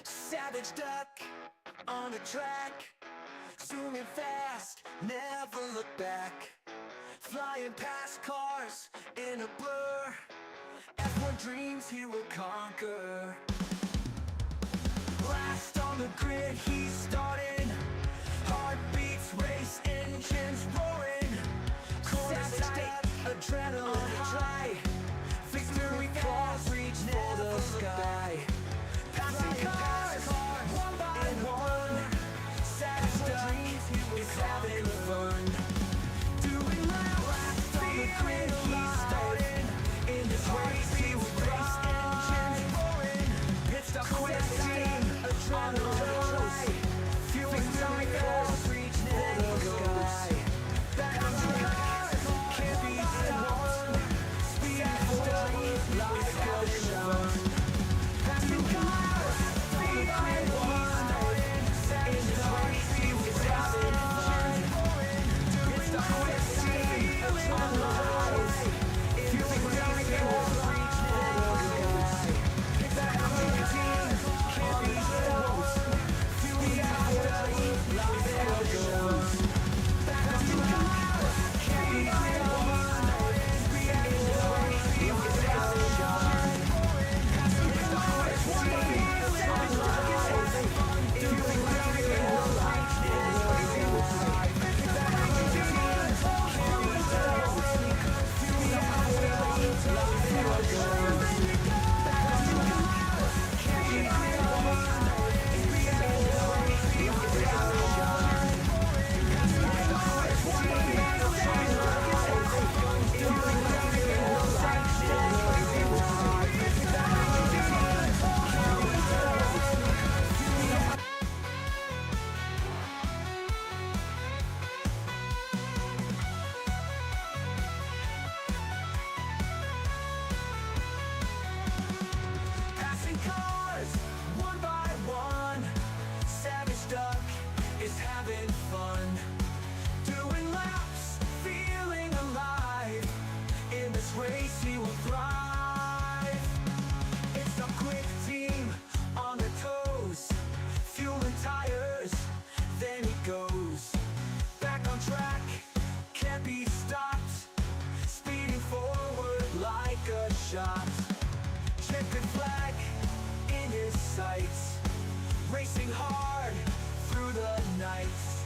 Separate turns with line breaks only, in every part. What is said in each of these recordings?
Savage duck on a track, zooming fast, never look back. Flying past cars in a blur, F1 dreams he will conquer. Last on the grid he's starting, heartbeats race, engines roaring. Corners tight, adrenaline high, victory calls reach for the sky. Passing cars, one by one, savage duck is having fun. Doing laps on the grid he's starting, in this race he will race, engines roaring. Pit stop quick team, adrenaline high, fueling calls reach for the sky. Back on track, can't be stopped, speeding forward like a shot. Passing cars, one by one, in this race he was having fun. It's the quick team, adrenaline high, fueling calls reach for the sky. Back on team, can't be stopped, fueling calls like a shot. Back on cars, can't be stopped, in this race he was having fun. Passing cars, one by one, fueling calls reach for the sky. Back on team, can't be stopped, fueling calls like a shot. Back on cars, can't be stopped, in this race he was having fun. Passing cars, one by one, fueling calls like a shot. Back on team, can't be stopped. Passing cars, one by one, savage duck is having fun. Doing laps, feeling alive, in this race he will thrive. It's a quick team on the toes, fueling tires, then he goes. Back on track, can't be stopped, speeding forward like a shot. Checkered flag in his sights, racing hard through the nights.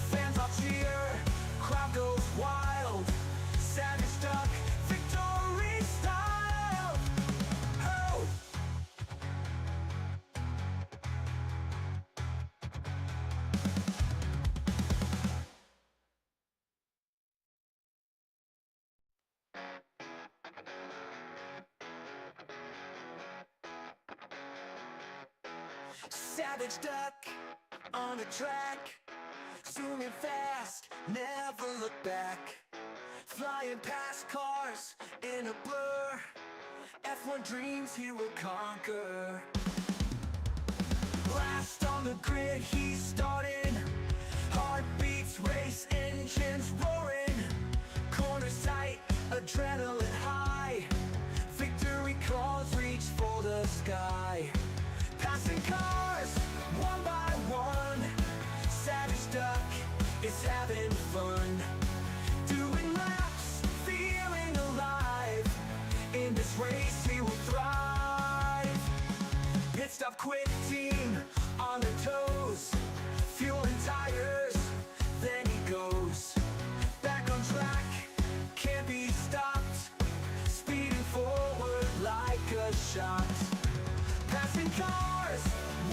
Fans all cheer, crowd goes wild, savage duck, victory style. Oh! Savage duck on a track, zooming fast, never look back. Flying past cars in a blur, F1 dreams he will conquer. Last on the grid he's starting, heartbeats race, engines roaring. Corners tight, adrenaline high, victory calls reach for the sky. Passing cars, one by one, savage duck is having fun. Doing laps, feeling alive, in this race he will thrive. Pit stop quick team on the toes, fueling tires, then he goes. Back on track, can't be stopped, speeding forward like a shot. Passing cars,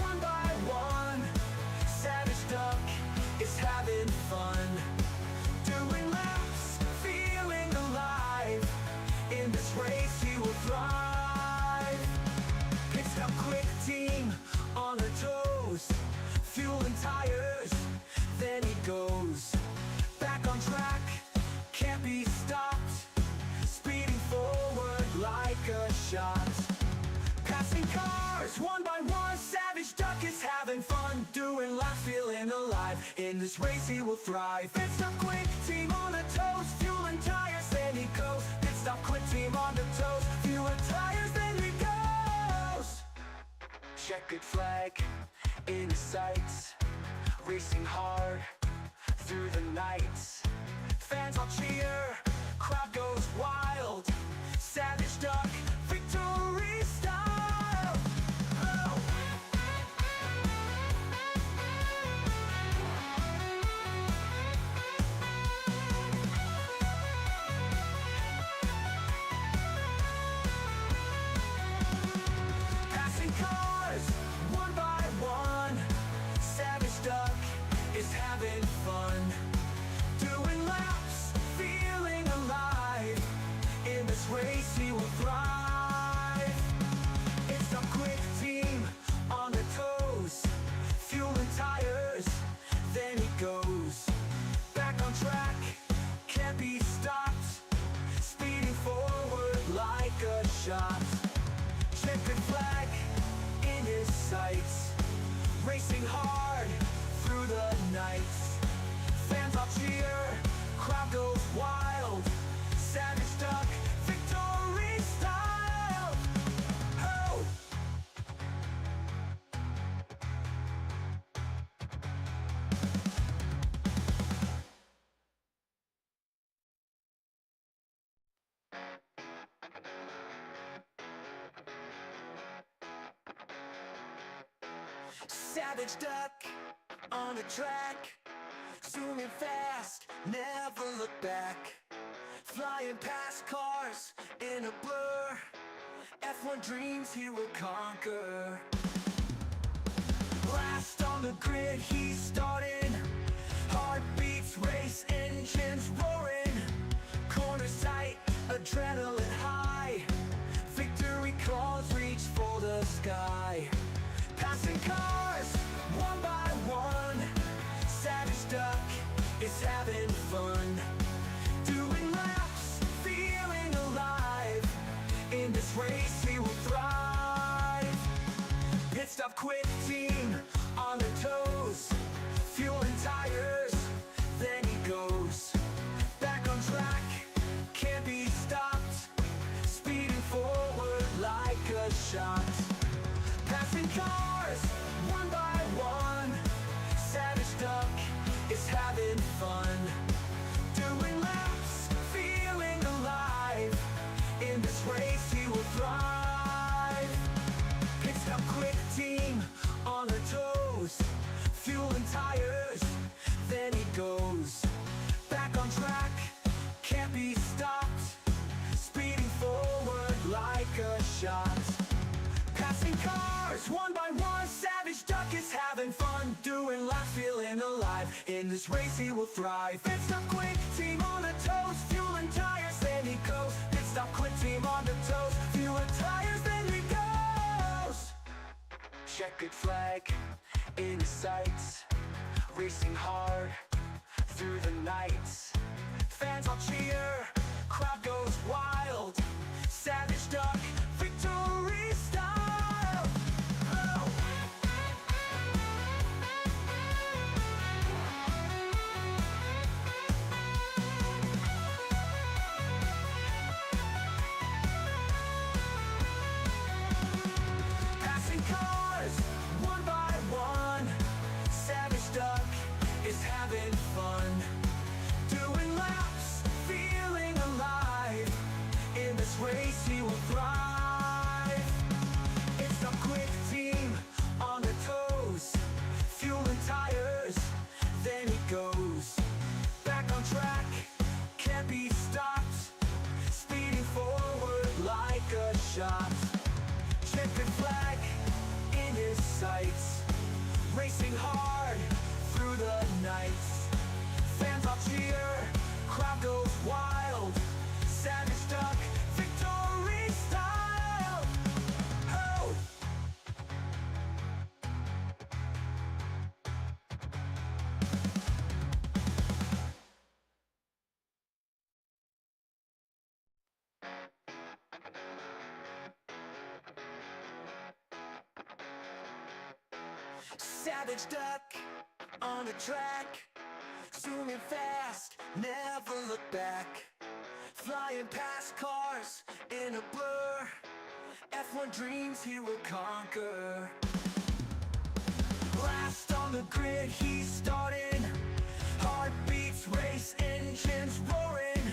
one by one, savage duck is having fun. Doing laps, feeling alive, in this race he will thrive. Picks up quick team on the toes, fueling tires, then he goes. Back on track, can't be stopped, speeding forward like a shot. Passing cars, one by one, savage duck is having fun. Doing laps, feeling alive, in this race he will thrive. Pit stop quick team on the toes, fueling tires, then he goes. Pit stop quick team on the toes, fueling tires, then he goes. Checkered flag in his sights, racing hard through the nights. Fans all cheer, crowd goes wild. Savage duck, victory style. Oh. Passing cars, one by one. Savage duck is having fun. Doing laps, feeling alive. In this race he will thrive. It's a quick team on the toes, fuel and tires, then he goes. Back on track, can't be stopped, speeding forward like a shot. Checkered flag in his sights, racing hard through the nights. Fans all cheer, crowd goes wild. Savage duck, victory style. Oh! Savage duck on the track, zooming fast, never look back. Flying past cars in a blur, F1 dreams he will conquer. Last on the grid he's starting, heartbeats race, engines roaring. Corners tight, adrenaline high, victory calls reach for the sky. Passing cars, one by one, Savage duck is having fun. Doing laps, feeling alive. In this race he will thrive. Pit stop quick team on the toes, fuel and tires, then he goes. Back on track, can't be stopped, speeding forward like a shot. Passing cars, one by one, Savage duck is having fun. Doing laps, feeling alive. In this race he will thrive. Pit stop quick team on the toes, fuel and tires, then he goes. Back on track, can't be stopped, speeding forward like a shot. Passing cars, one by one, Savage duck is having fun. Doing laps, feeling alive. In this race he will thrive. Pit stop quick team on the toes, fuel and tires, then he goes. Pit stop quick team on the toes, fuel and tires, then he goes. Checkered flag in his sights, racing hard through the nights. Fans all cheer, crowd goes wild. Savage duck, victory style. Oh! Passing cars, one by one, Savage duck is having fun. Doing laps, feeling alive. In this race he will thrive. It's a quick team on the toes, fuel and tires, then he goes. Back on track, can't be stopped, speeding forward like a shot. Checkered flag in his sights, racing hard through the nights. Fans all cheer, crowd goes wild. Savage duck, victory style. Oh! Savage duck on the track, zooming fast, never look back. Flying past cars in a blur, F1 dreams he will conquer. Last on the grid, he's starting. Heartbeats race, engines roaring.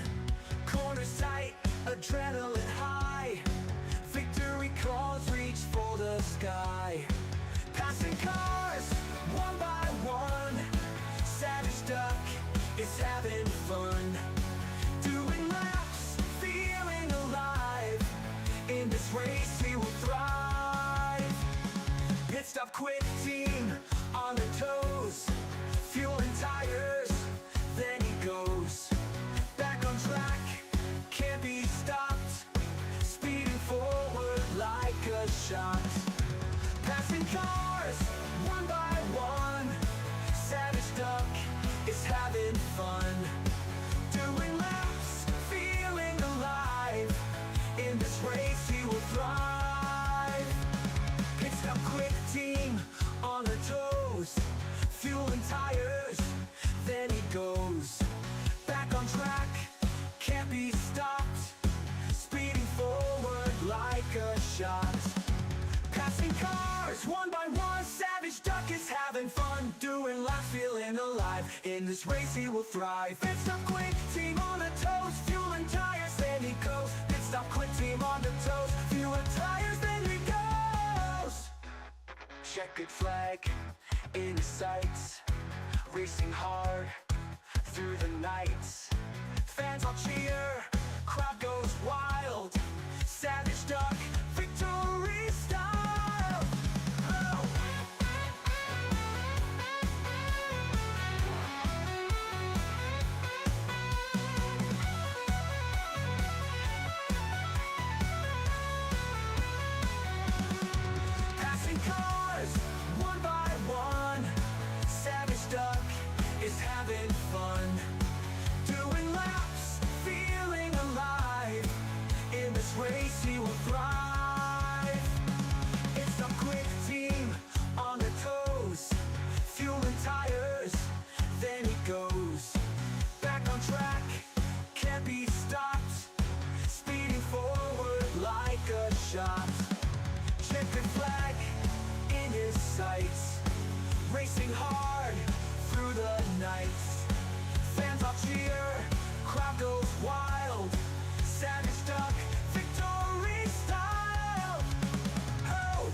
Corners tight, adrenaline high. Victory calls reach for the sky. Passing cars, one by one. Savage Duck is having fun. Doing laps, feeling alive. In this race he will thrive. Pit stop quick, team on the toes. Fuel and tires, then he goes. Back on track, can't be stopped. Speeding forward like a shot. Passing cars, one by one. Savage Duck is having fun. Doing laps, feeling alive. In this race he will thrive. Pit stop quick, team on the toes. Fuel and tires, then he goes. Back on track, can't be stopped. Speeding forward like a shot. Passing cars, one by one. Savage Duck is having fun. Doing laps, feeling alive. In this race he will thrive. Pit stop quick, team on the toes. Fuel and tires, then he goes. Pit stop quick, team on the toes. Fuel and tires, then he goes. Checkered flag in his sights. Racing hard through the nights. Fans all cheer, crowd goes wild. Savage Duck, victory style. Oh. Passing cars, one by one. Savage Duck is having fun. Doing laps, feeling alive. In this race he will thrive. It's a quick team on the toes. Fuel and tires, then he goes. Back on track, can't be stopped. Speeding forward like a shot. Checkered flag in his sights. Racing hard through the nights. Fans all cheer, crowd goes wild. Savage Duck, victory style. Oh!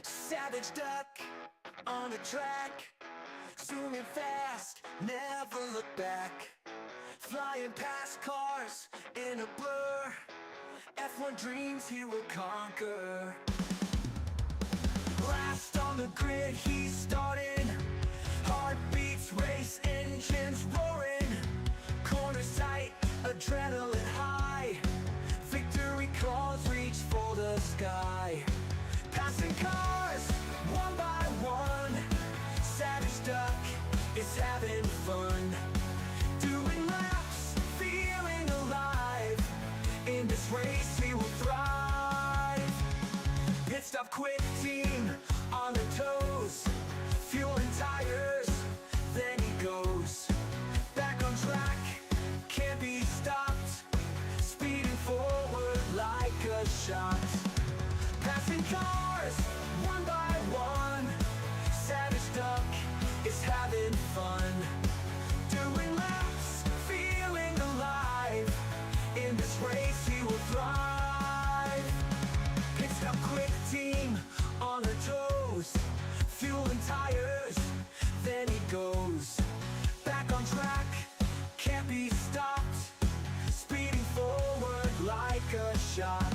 Savage Duck on the track. Zooming fast, never look back. Flying past cars in a blur. F1 dreams he will conquer. Last on the grid, he's starting. Heartbeats race, engines roaring. Corners tight, adrenaline high. Victory calls reach for the sky. Passing cars, one by one. Savage Duck is having fun. Doing laps, feeling alive. In this race he will thrive. Pit stop quick, team on the toes. Fuel and tires, then he goes. Back on track, can't be stopped. Speeding forward like a shot. Passing cars, one by one. Savage Duck is having fun. Doing laps, feeling alive. In this race he will thrive. Pit stop quick, team on the toes. Fuel and tires, then he goes. Back on track, can't be stopped. Speeding forward like a shot.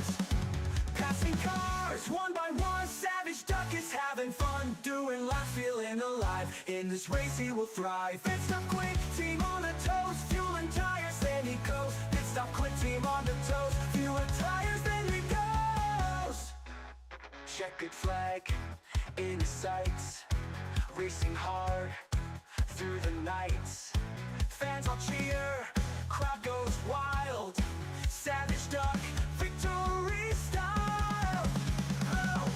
Passing cars, one by one. Savage Duck is having fun. Doing laps, feeling alive. In this race he will thrive. Pit stop quick, team on the toes. Fuel and tires, then he goes. Pit stop quick, team on the toes. Fuel and tires, then he goes. Checkered flag in his sights. Racing hard through the nights. Fans all cheer, crowd goes wild. Savage Duck, victory style. Oh.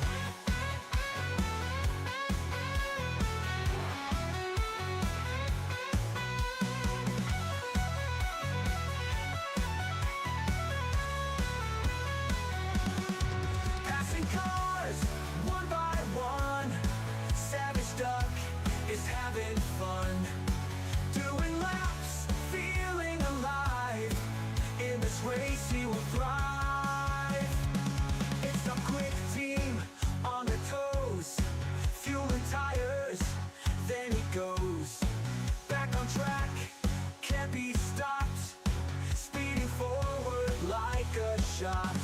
having fun. Doing laps, feeling alive. In this race he will thrive. It's a quick team on the toes, fuel and tires, then he goes. Back on track, can't be stopped, speeding forward like a shot.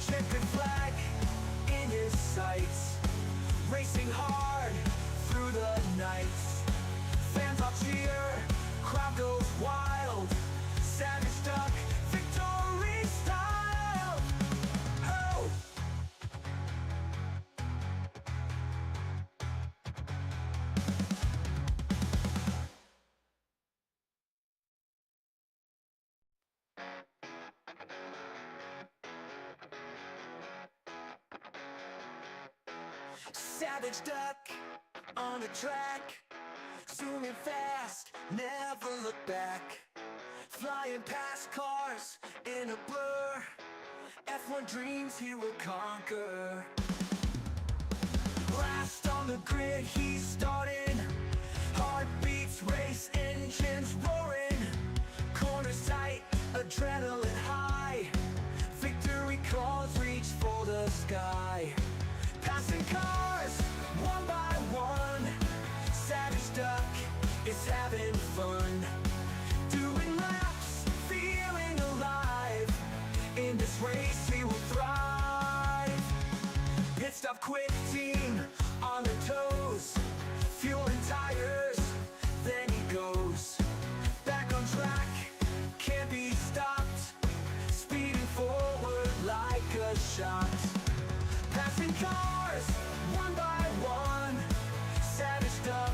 Checkered flag in his sights, racing hard through the nights. Fans all cheer, crowd goes wild. Savage duck, victory style. Oh! Savage duck on the track, zooming fast, never look back. Flying past cars in a blur, F1 dreams he will conquer. Last on the grid he's starting, heartbeats race, engines roaring. Corners tight, adrenaline high, victory calls reach for the sky. Passing cars, one by one, Savage Duck is having fun. Doing laps, feeling alive. In this race he will thrive. Pit stop quick team on the toes, fuel and tires, then he goes. Back on track, can't be stopped, speeding forward like a shot. Passing cars, one by one, Savage Duck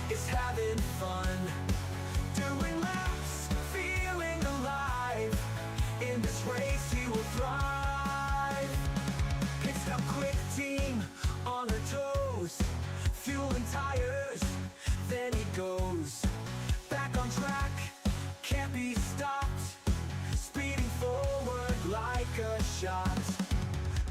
is having fun. Doing laps, feeling alive. In this race he will thrive. Pit stop quick team on the toes, fuel and tires, then he goes. Back on track, can't be stopped, speeding forward like a shot.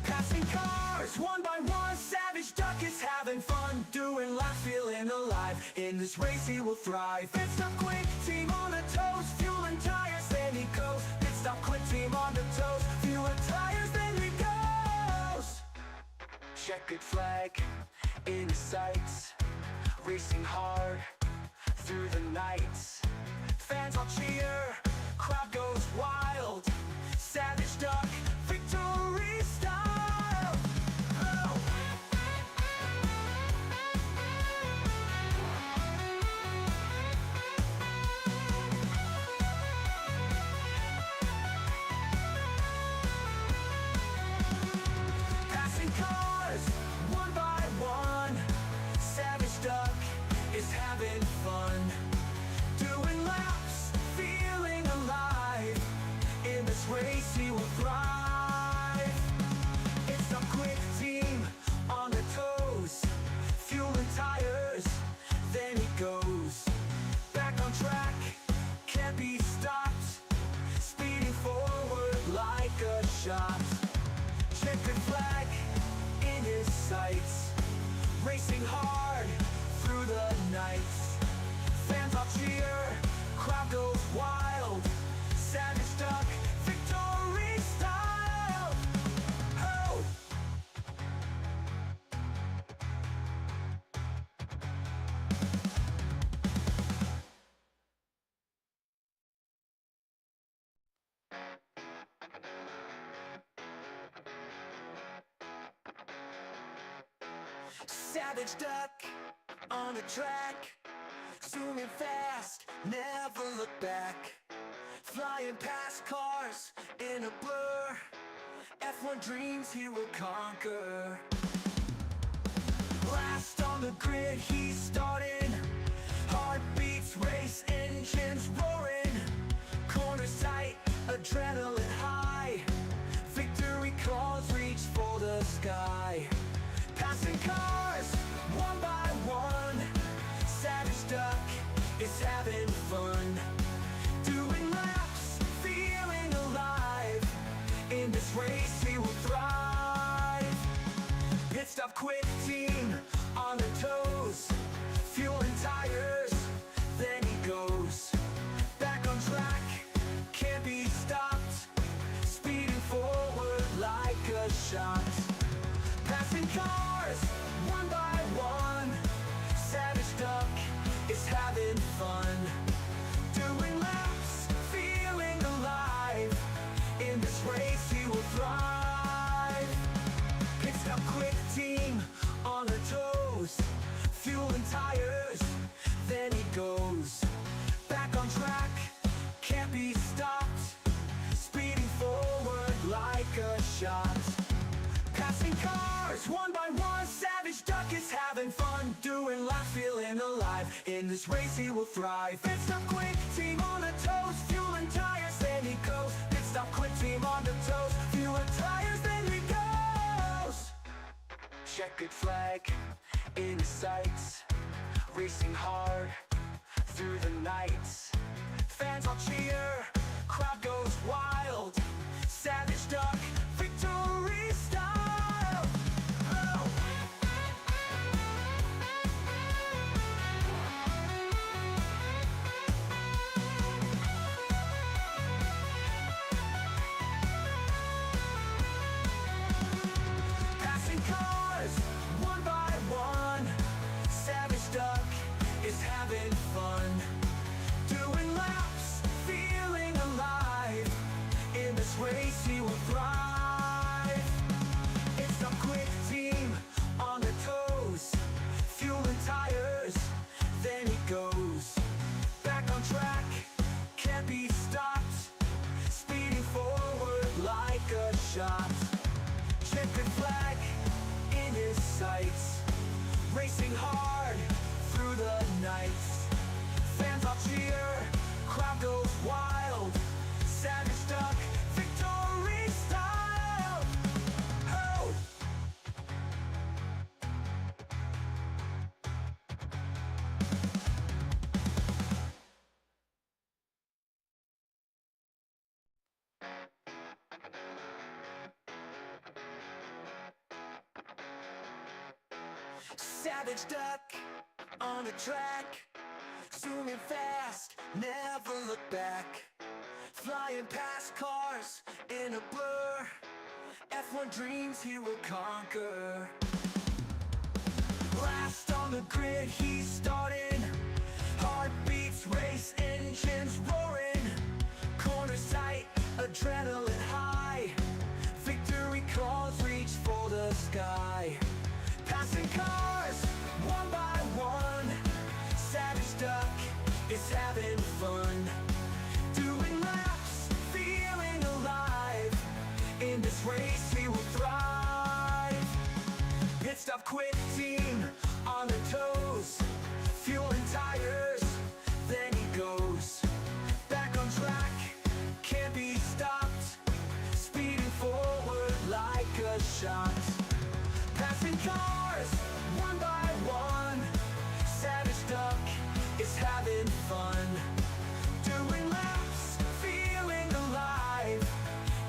Passing cars, one by one, Savage Duck is having fun. Doing laps, feeling alive. In this race he will thrive. Pit stop quick team on the toes, fuel and tires, then he goes. Pit stop quick team on the toes, fuel and tires, then he goes. Checkered flag in his sights, racing hard through the nights. Fans all cheer, crowd goes wild. Savage Duck, victory style. Oh! Passing cars, one by one, Savage Duck is having fun. Doing laps, feeling alive. In this race he will thrive. It's a quick team on the toes, fuel and tires, then he goes. Back on track, can't be stopped, speeding forward like a shot. Checkered flag in his sights, racing hard through the nights. Fans all cheer, crowd goes wild. Savage Duck, victory style. Oh! Savage Duck on the track, zooming fast, never look back. Flying past cars in a blur, F1 dreams he will conquer. Last on the grid he's starting, heartbeats race, engines roaring. Corners tight, adrenaline high, victory calls reach for the sky. Passing cars, one by one, Savage Duck is having fun. Doing laps, feeling alive. In this race he will thrive. Pit stop quick team on the toes, fuel alive. In this race he will thrive. Pit stop quick, team on the toes, fuel and tires, then he goes. Pit stop quick, team on the toes, fuel and tires, then he goes. Checkered flag in his sights, racing hard through the nights. Fans all cheer, crowd goes wild. Savage duck, victory style. Oh. Passing cars, one by one. Savage duck is having fun, doing laps, feeling alive. In this race he will thrive. It's a quick team on the toes, fuel and tires, then he goes. Back on track, can't be stopped, speeding forward like a shot. Checkered flag in his sights, racing hard through the nights. Fans all cheer, crowd goes wild. Savage duck, victory style. Oh! Savage duck on the track, zooming fast, never look back. Flying past cars in a blur, F1 dreams he will conquer. Last on the grid he's starting, heartbeats race, engines roaring. Corners tight, adrenaline high, victory calls reach for the sky. Passing cars, one by one, Savage duck is having fun, doing laps, feeling alive. In this race he will thrive. Pit stop quick, team on the toes, fuel and tires, then he goes. Back on track, can't be stopped, speeding forward like a shot. Passing cars, one by one, Savage duck is having fun, doing laps, feeling alive.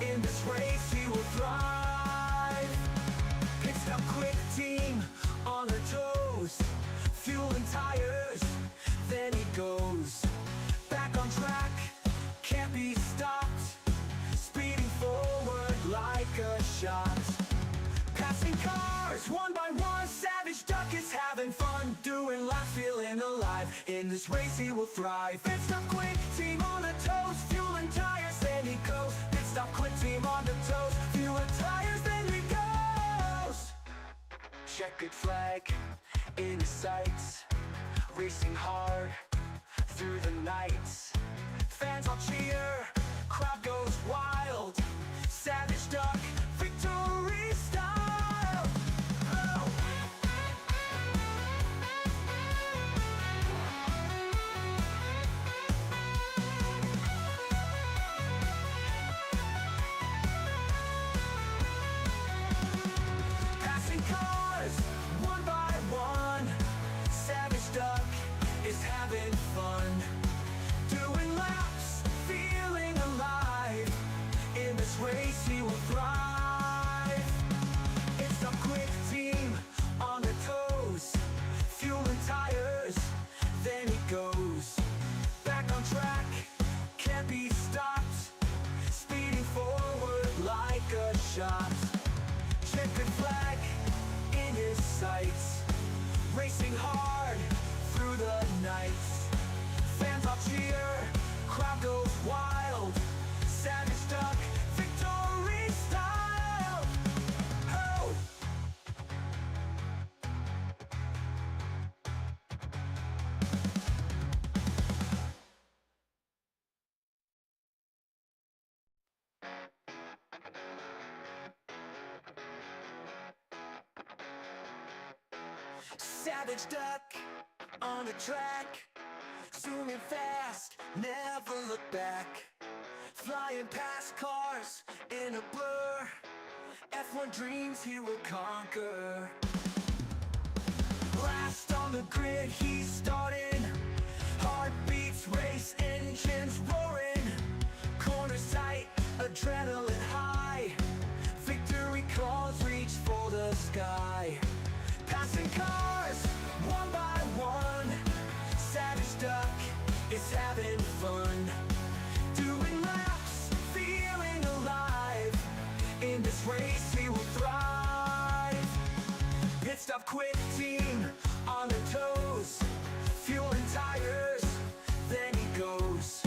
In this race he will thrive. Pit stop quick, team on the toes, fuel and tires, then he goes. Back on track, can't be stopped, speeding forward like a shot. Passing cars, one by one, Savage duck is having fun, doing laps, feeling alive. In this race he will thrive. Pit stop quick, team on the toes, fuel and tires, then he goes. Pit stop quick, team on the toes, fuel and tires, then he goes. Checkered flag in his sights, racing hard through the nights. Fans all cheer, crowd goes wild. Savage duck, victory style. Oh. Passing cars, one by one, Savage duck is having fun, doing laps, feeling alive. In this race he will thrive. It's a quick team on the toes, fuel and tires, then he goes. Back on track, can't be stopped, speeding forward like a shot. Checkered flag in his sights, racing hard through the nights. Fans all cheer, crowd goes wild. Savage duck, victory style. Oh! Savage duck on the track, zooming fast, never look back. Flying past cars in a blur, F1 dreams he will conquer. Last on the grid he's starting, heartbeats race, engines roaring, corners tight, adrenaline high, victory calls reach for the sky. Passing cars one by one, savage duck is having fun, doing laps, feeling alive, in this race he will thrive. Pit stop quick, team on the toes, fuel and tires, then he goes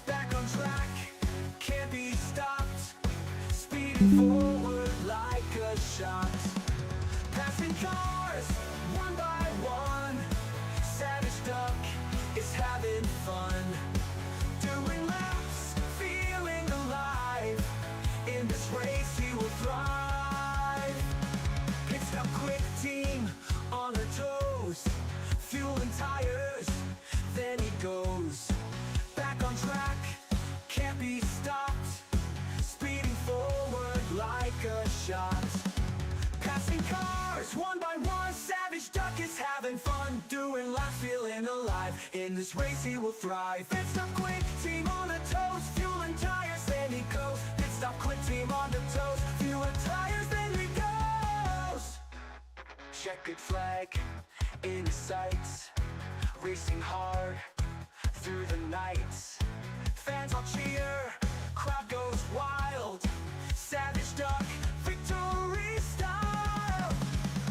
back on track, can't be stopped, speeding forward like a shot. Passing cars one by one, savage duck is having fun, doing laps, feeling alive, in this race he will thrive. Pit stop quick, team on the toes, fuel and tires, then he goes back on track, can't be stopped, speeding forward like a shot. Passing cars one by one, savage duck is having fun, doing laps, feeling alive, in this race he will thrive. Pit stop quick, team on the toes, fuel and tires, then he goes. Pit stop quick, team on the toes, fuel and tires, then he goes. Checkered flag in his sights, racing hard through the nights. Fans all cheer, crowd goes wild, savage duck, victory style.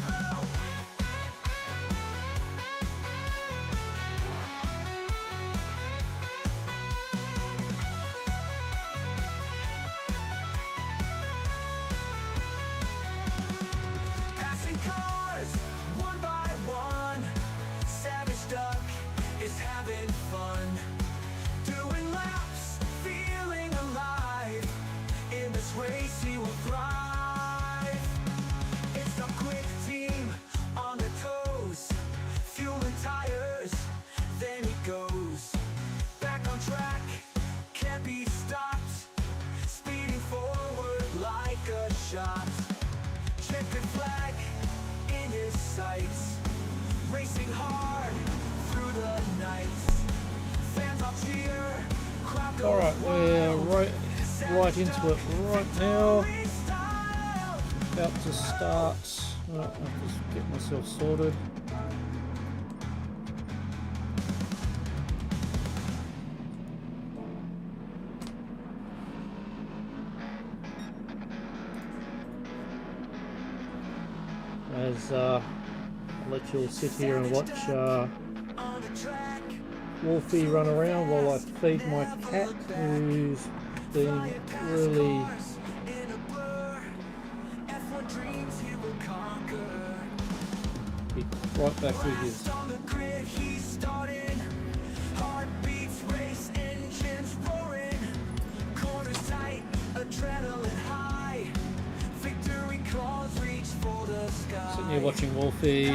Oh. Passing cars one by one, savage duck is having fun, doing laps, feeling alive, in this race he will thrive. It's a quick team on the toes, fuel and tires, then he goes back on track, can't be stopped, speeding forward like a shot. Checkered flag in his sights, racing hard through the nights. Fans all cheer, crowd goes
Alright, we're right into it right now. About to start. I'll just get myself sorted. As I'll let you all sit here and watch Wolfie run around while I feed my cat, who's been really right back with you. Sitting here watching Wolfie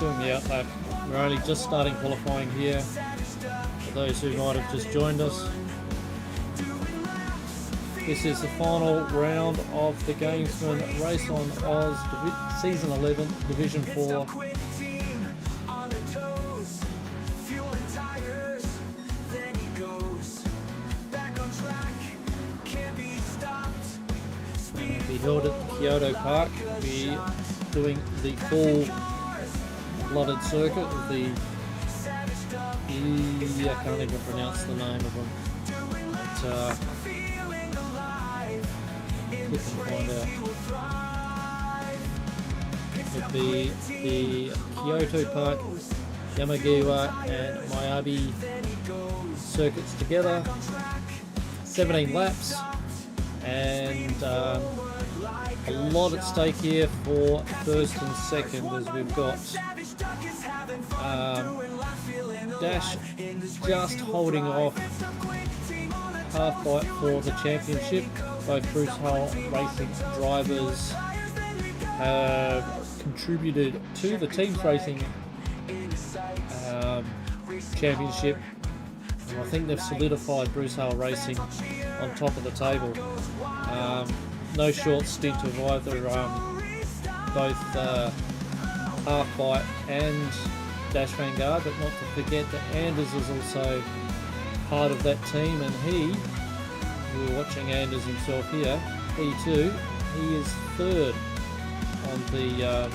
doing the outlap. We're only just starting qualifying here, for those who might have just joined us. This is the final round of the Gamesman RaceonOz Season 11 Division 4. Be held at the Kyoto Park. Be doing the full blooded circuit of the I can't even pronounce the name of them. But, we can find out. It'll be the Kyoto Park, Yamagiwa and Miyabi circuits together. 17 laps, and a lot at stake here for first and second, as we've got Dash just holding off half Byte for the championship. Both Bruce Hale Racing drivers have contributed to the team's racing championship. And I think they've solidified Bruce Hale Racing on top of the table. No short stint of either both Half Byte and Dash Vanguard, but not to forget that Anders is also part of that team, and we're watching Anders himself here, he is third on the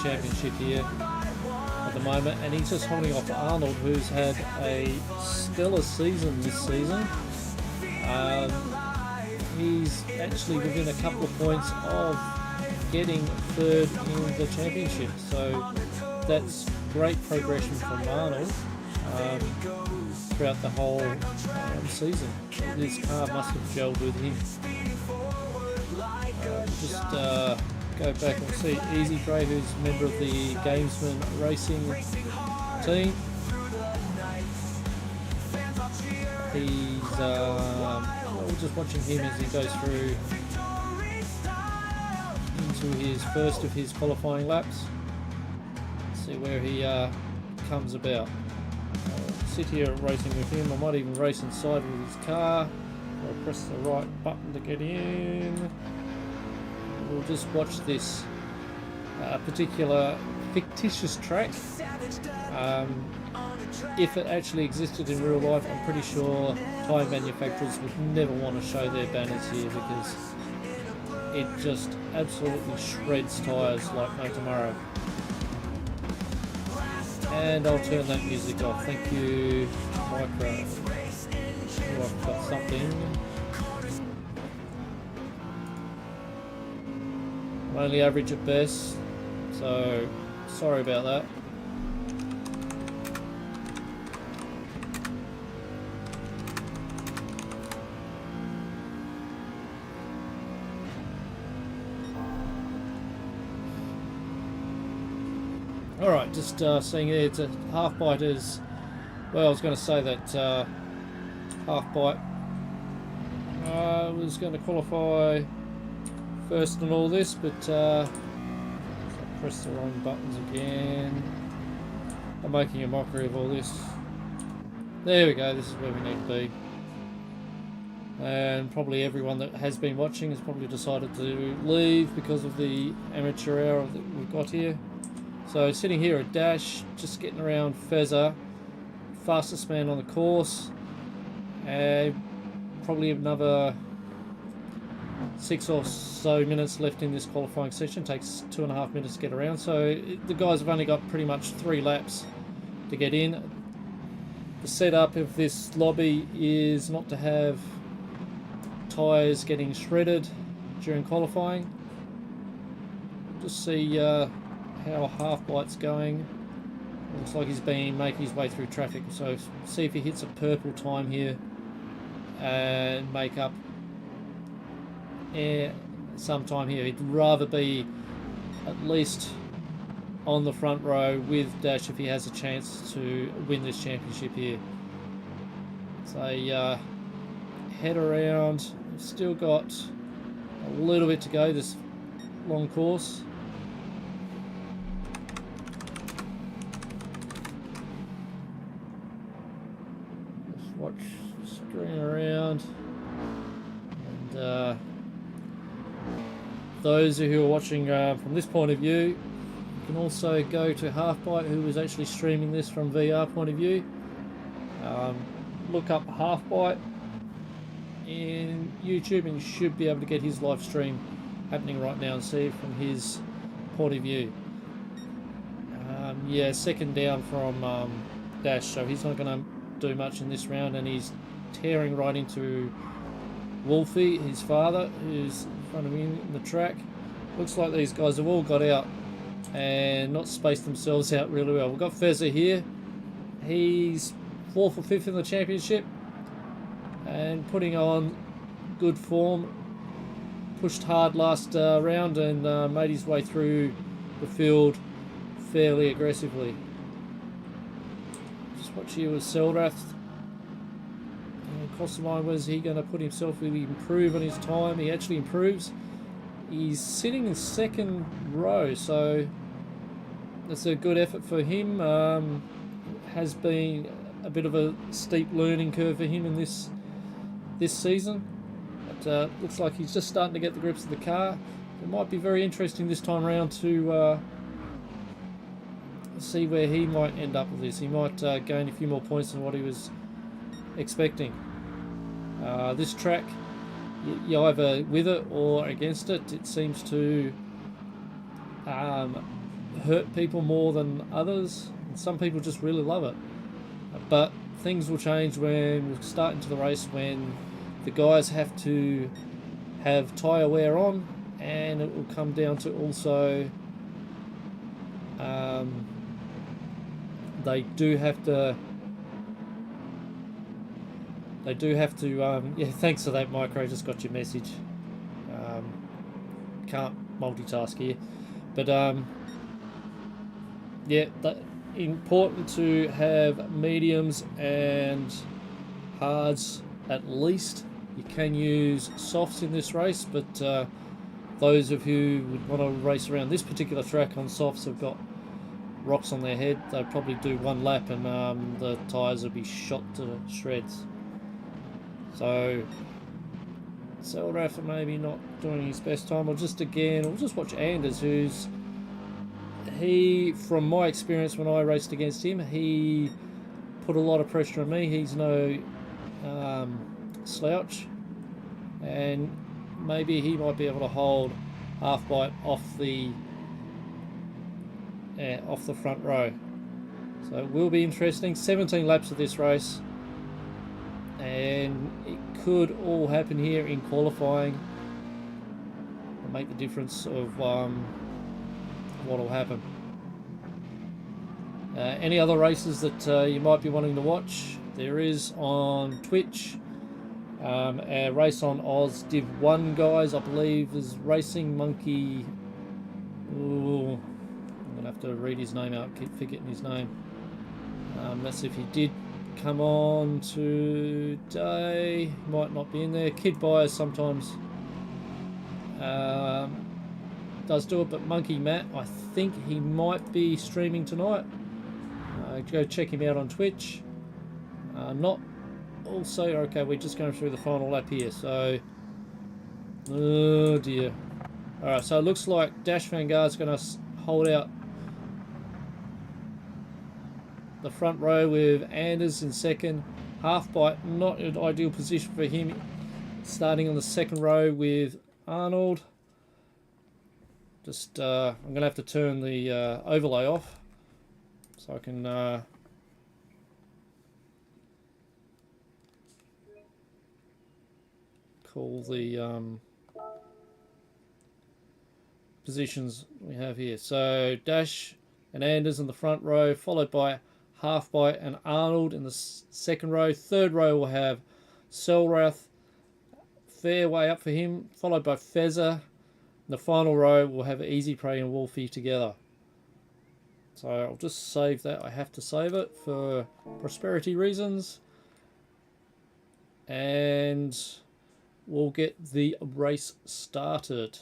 championship here at the moment, and he's just holding off Arnold, who's had a stellar season this season. He's actually within a couple of points of getting third in the championship, so that's great progression from Arnold throughout the whole season. This car must have gelled with him. Just go back and see Easy Dre, who's a member of the Gamesman Racing team. He's we're just watching him as he goes through into his first of his qualifying laps. See where he comes about. I'll sit here racing with him. I might even race inside with his car. I'll press the right button to get in. We'll just watch this particular fictitious track. If it actually existed in real life, I'm pretty sure tyre manufacturers would never want to show their banners here, because it just absolutely shreds tyres like no tomorrow. And I'll turn that music off. Thank you, Micro. Oh, I've got something. I'm only average at best, so sorry about that. Alright, just seeing here, it's a Half Byte is, well, I was going to say that Half Byte was going to qualify first in all this, but I pressed the wrong buttons again. I'm making a mockery of all this. There we go, this is where we need to be. And probably everyone that has been watching has probably decided to leave because of the amateur hour that we've got here. So sitting here at Dash, just getting around Fezza, fastest man on the course, and probably another 6 or so minutes left in this qualifying session. Takes 2.5 minutes to get around, so the guys have only got pretty much 3 laps to get in. The setup of this lobby is not to have tyres getting shredded during qualifying. Just see how Half Byte's going. Looks like he's been making his way through traffic, so see if he hits a purple time here and make up sometime here. He'd rather be at least on the front row with Dash if he has a chance to win this championship here. So head around. We've still got a little bit to go this long course. Watch the screen around, and those who are watching from this point of view, you can also go to Half Byte, who is actually streaming this from VR point of view. Look up Half Byte in YouTube and you should be able to get his live stream happening right now and see it from his point of view. Yeah, second down from Dash, so he's not going to do much in this round, and he's tearing right into Wolfie, his father, who's in front of him in the track. Looks like these guys have all got out and not spaced themselves out really well. We've got Fezza here. He's 4th or 5th in the championship and putting on good form. Pushed hard last round and made his way through the field fairly aggressively. Watch here with Seldrath. Across the line, where's he going to put himself? Will he improve on his time? He actually improves. He's sitting in 2nd row, so that's a good effort for him. has been a bit of a steep learning curve for him in this season. But looks like he's just starting to get the grips of the car. It might be very interesting this time around to see where he might end up with this. He might gain a few more points than what he was expecting. This track, you're either with it or against it. It seems to hurt people more than others. And some people just really love it. But things will change when we start into the race, when the guys have to have tyre wear on, and it will come down to also they do have to yeah, thanks for that, Micro, just got your message. Can't multitask here, but yeah, important to have mediums and hards at least. You can use softs in this race, but those of you who would want to race around this particular track on softs have got rocks on their head. They'll probably do one lap and the tyres will be shot to shreds. So Selrath maybe not doing his best time. We'll just watch Anders, from my experience when I raced against him, he put a lot of pressure on me. He's no slouch, and maybe he might be able to hold half Byte off the front row. So it will be interesting. 17 laps of this race, and it could all happen here in qualifying and make the difference of what will happen. Any other races that you might be wanting to watch, there is on Twitch. Our RaceonOz Div 1 guys, I believe, is Racing Monkey. Ooh, I'm going to have to read his name out, keep forgetting his name. Let's see if he did come on today. Might not be in there. Kid Buyers sometimes does do it, but Monkey Matt, I think he might be streaming tonight. Go check him out on Twitch. Not also, okay, we're just going through the final lap here, so oh dear. Alright, so it looks like Dash Vanguard's going to hold out the front row with Anders in second. Half Byte, not an ideal position for him, starting on the second row with Arnold. Just I'm going to have to turn the overlay off so I can call the positions we have here. So Dash and Anders in the front row, followed by Half Byte and Arnold in the second row. Third row will have Selrath, fair way up for him, followed by Fezzer. The final row will have Easy Prey and Wolfie together. So I'll just save that. I have to save it for prosperity reasons. And we'll get the race started.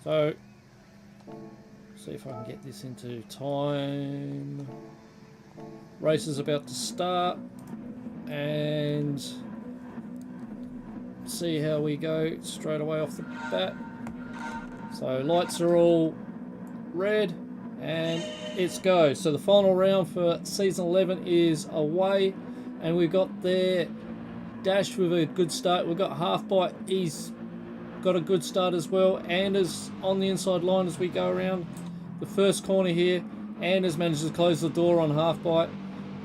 So, see if I can get this into time. Race is about to start, and see how we go straight away off the bat. So lights are all red, and it's go. So the final round for season 11 is away, and we've got there Dash with a good start. We've got Half Byte, he's got a good start as well. Anders on the inside line as we go around the first corner here. Anders manages to close the door on Half Byte.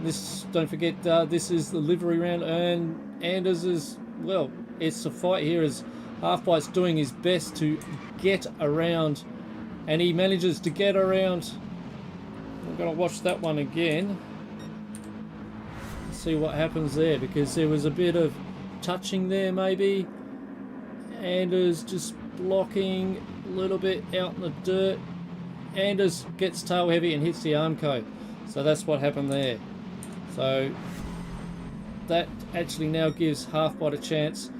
This, don't forget, this is the livery round, and Anders is, well, it's a fight here as Half Byte's doing his best to get around, and he manages to get around. I'm going to watch that one again, see what happens there, because there was a bit of touching there maybe. Anders just blocking a little bit out in the dirt. Anders gets tail heavy and hits the Armco. So that's what happened there. So that actually now gives Half-Byte a chance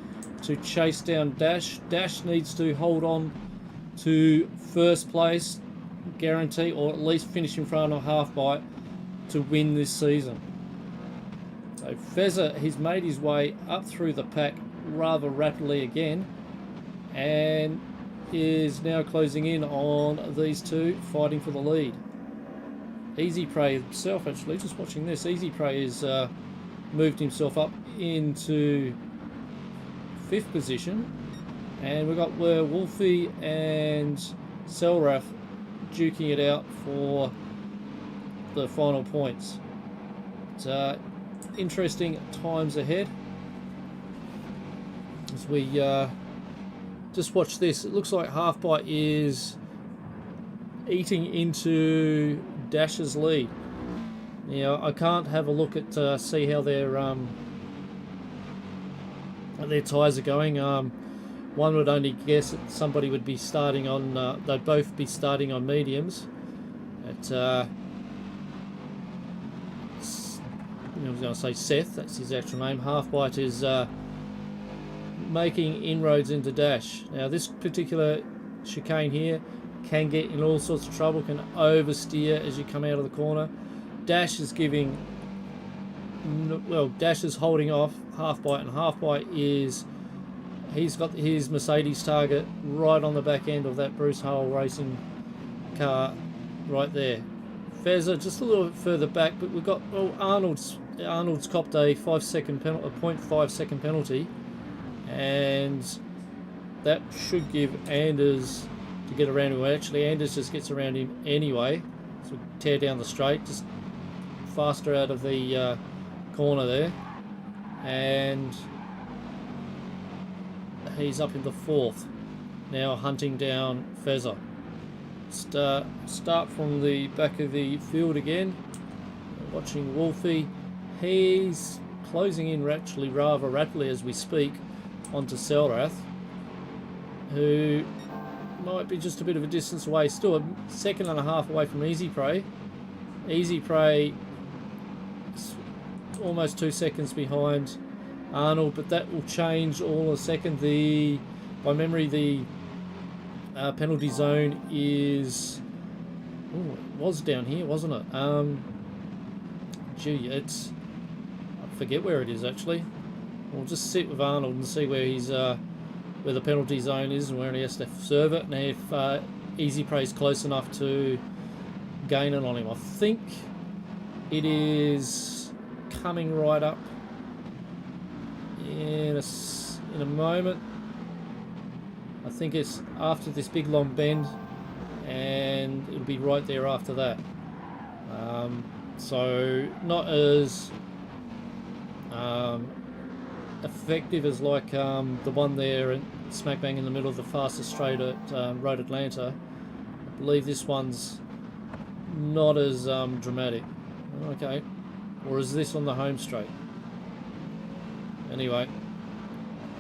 to chase down Dash. Dash needs to hold on to first place, guarantee, or at least finish in front of Half-Byte to win this season. So Fezzer, he's made his way up through the pack rather rapidly again, and is now closing in on these two, fighting for the lead. Easy Prey himself, actually, just watching this, Easy Prey is moved himself up into 5th position, and we've got where Wolfie and Selrath duking it out for the final points. It's interesting times ahead as we just watch this. It looks like Half-Byte is eating into Dash's lead. Now I can't have a look at see how their tyres are going. One would only guess that somebody would be starting on. They'd both be starting on mediums. I was going to say Seth. That's his actual name. Half-Byte is making inroads into Dash. Now this particular chicane here can get in all sorts of trouble, can oversteer as you come out of the corner. Dash is giving, well, Dash is holding off Half-Byte, and Half-Byte is, he's got his Mercedes target right on the back end of that Bruce Hale racing car right there. Fezzer just a little bit further back, but we've got, well, Arnold's copped a 0.5 second penalty, and that should give Anders to get around him. Well, actually, Anders just gets around him anyway, so tear down the straight, just faster out of the corner there, and he's up in the 4th, now hunting down Fezzer. Start from the back of the field again, watching Wolfie. He's closing in actually rather rapidly as we speak onto Selrath, who might be just a bit of a distance away, still a 1.5 seconds away from Easy Prey. Easy Prey is almost 2 seconds behind Arnold, but that will change all in a second. By memory, the penalty zone is, it was down here, wasn't it? It's, I forget where it is actually. We'll just sit with Arnold and see where he's where the penalty zone is and where he has to serve it, and if Easy Prey is close enough to gain it on him. I think it is coming right up in a moment. I think it's after this big long bend, and it'll be right there after that. So not as effective as like the one there and smack bang in the middle of the fastest straight at Road Atlanta. I believe this one's not as dramatic. Okay, or is this on the home straight? Anyway,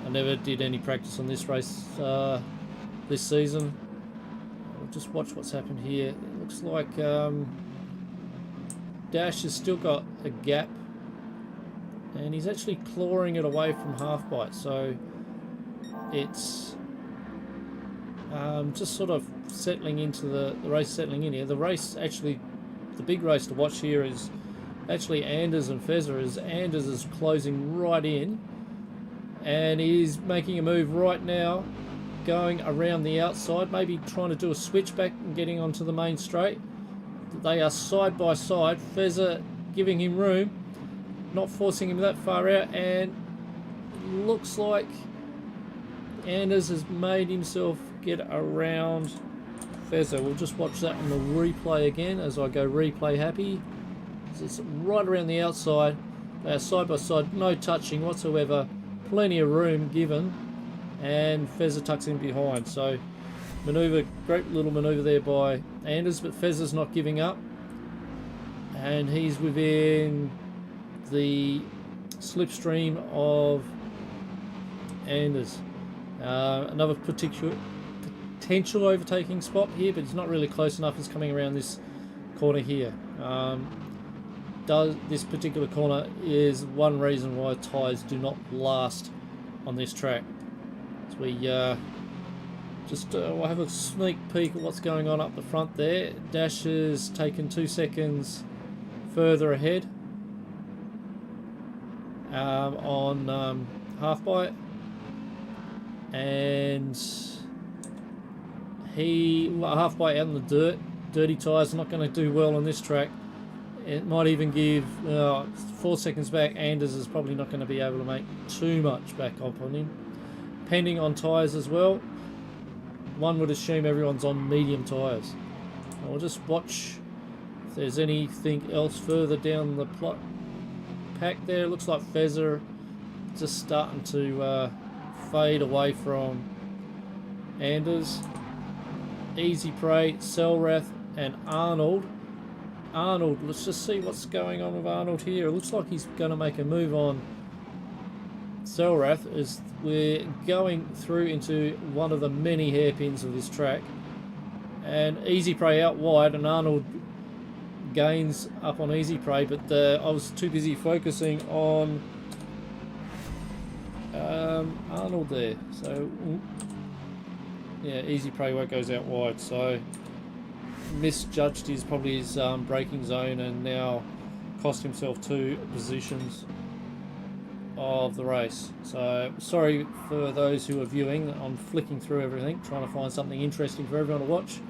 I never did any practice on this race this season. I'll just watch what's happened here. It looks like Dash has still got a gap, and he's actually clawing it away from Half-Byte, so it's just sort of settling into the race, settling in here. The race, actually, the big race to watch here is actually Anders and Fezzer, as Anders is closing right in, and he's making a move right now, going around the outside, maybe trying to do a switchback and getting onto the main straight. They are side by side, Fezzer giving him room, not forcing him that far out, and looks like Anders has made himself get around Fezzer. We'll just watch that on the replay again as I go replay happy. It's right around the outside. They are side by side, no touching whatsoever, plenty of room given, and Fezzer tucks in behind. So manoeuvre, great little manoeuvre there by Anders, but Fezzer's not giving up, and he's within the slipstream of Anders. Another potential overtaking spot here, but he's not really close enough. He's coming around this corner here. This particular corner is one reason why tyres do not last on this track. So we we'll have a sneak peek at what's going on up the front there. Dash has taken 2 seconds further ahead on half Byte, and half Byte out in the dirt. Dirty tyres not going to do well on this track. It might even give 4 seconds back. Anders is probably not going to be able to make too much back up on him. Depending on tyres as well, one would assume everyone's on medium tyres. We'll just watch if there's anything else further down the pack there. Looks like Fezzer just starting to fade away from Anders. Easy Prey, Selrath and Arnold. Let's just see what's going on with Arnold here. It looks like he's going to make a move on Selrath as we're going through into one of the many hairpins of this track. And Easy Prey out wide, and Arnold gains up on Easy Prey, but I was too busy focusing on Arnold there. So yeah, Easy Prey goes out wide, so misjudged his braking zone and now cost himself 2 positions of the race. So sorry for those who are viewing. I'm flicking through everything, trying to find something interesting for everyone to watch,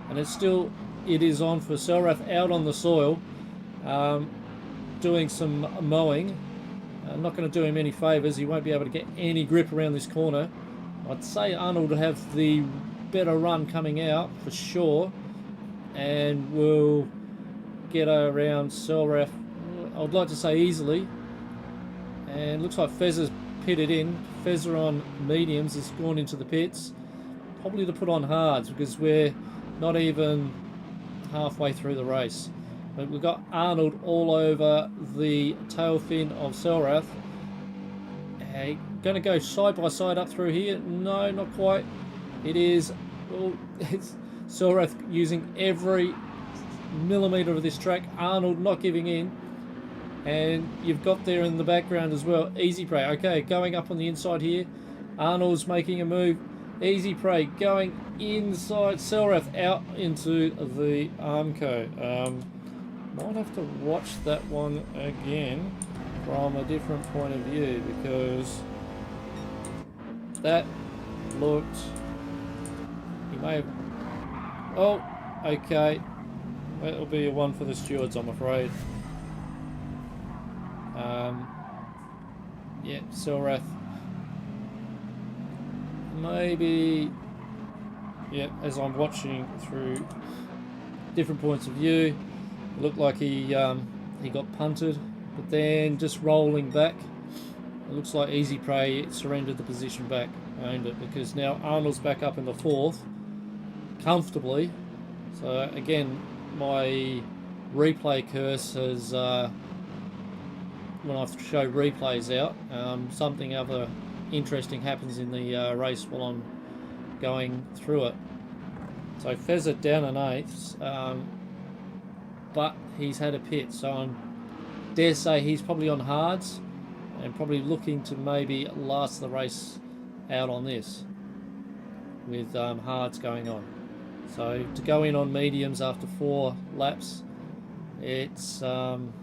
and it is on for Selrath out on the soil, doing some mowing. Not going to do him any favours. He won't be able to get any grip around this corner. I'd say Arnold will have the better run coming out for sure, and will get around Selrath, I would like to say easily. And looks like Fezzer's pitted in. Fezzer on mediums has gone into the pits, probably to put on hards because we're not even halfway through the race. But we've got Arnold all over the tail fin of Selrath. Going to go side by side up through here. No, not quite. It's Selrath using every millimetre of this track. Arnold not giving in. And you've got there in the background as well Easy Prey. Okay, going up on the inside here. Arnold's making a move. Easy Prey going inside. Selrath out into the Armco. Might have to watch that one again from a different point of view, because that looked... He may have... Oh, okay. That'll be a one for the stewards, I'm afraid. Yeah, Selrath. Maybe... Yeah, as I'm watching through different points of view, it looked like he got punted, but then just rolling back, it looks like Easy Prey surrendered the position back, owned it, because now Arnold's back up in the 4th comfortably. So again, my replay curse has, when I show replays out, something other interesting happens in the race while I'm going through it. So Fezzer down an 8th, but he's had a pit, so I dare say he's probably on hards and probably looking to maybe last the race out on this with hards going on. So to go in on mediums after 4 laps, it's something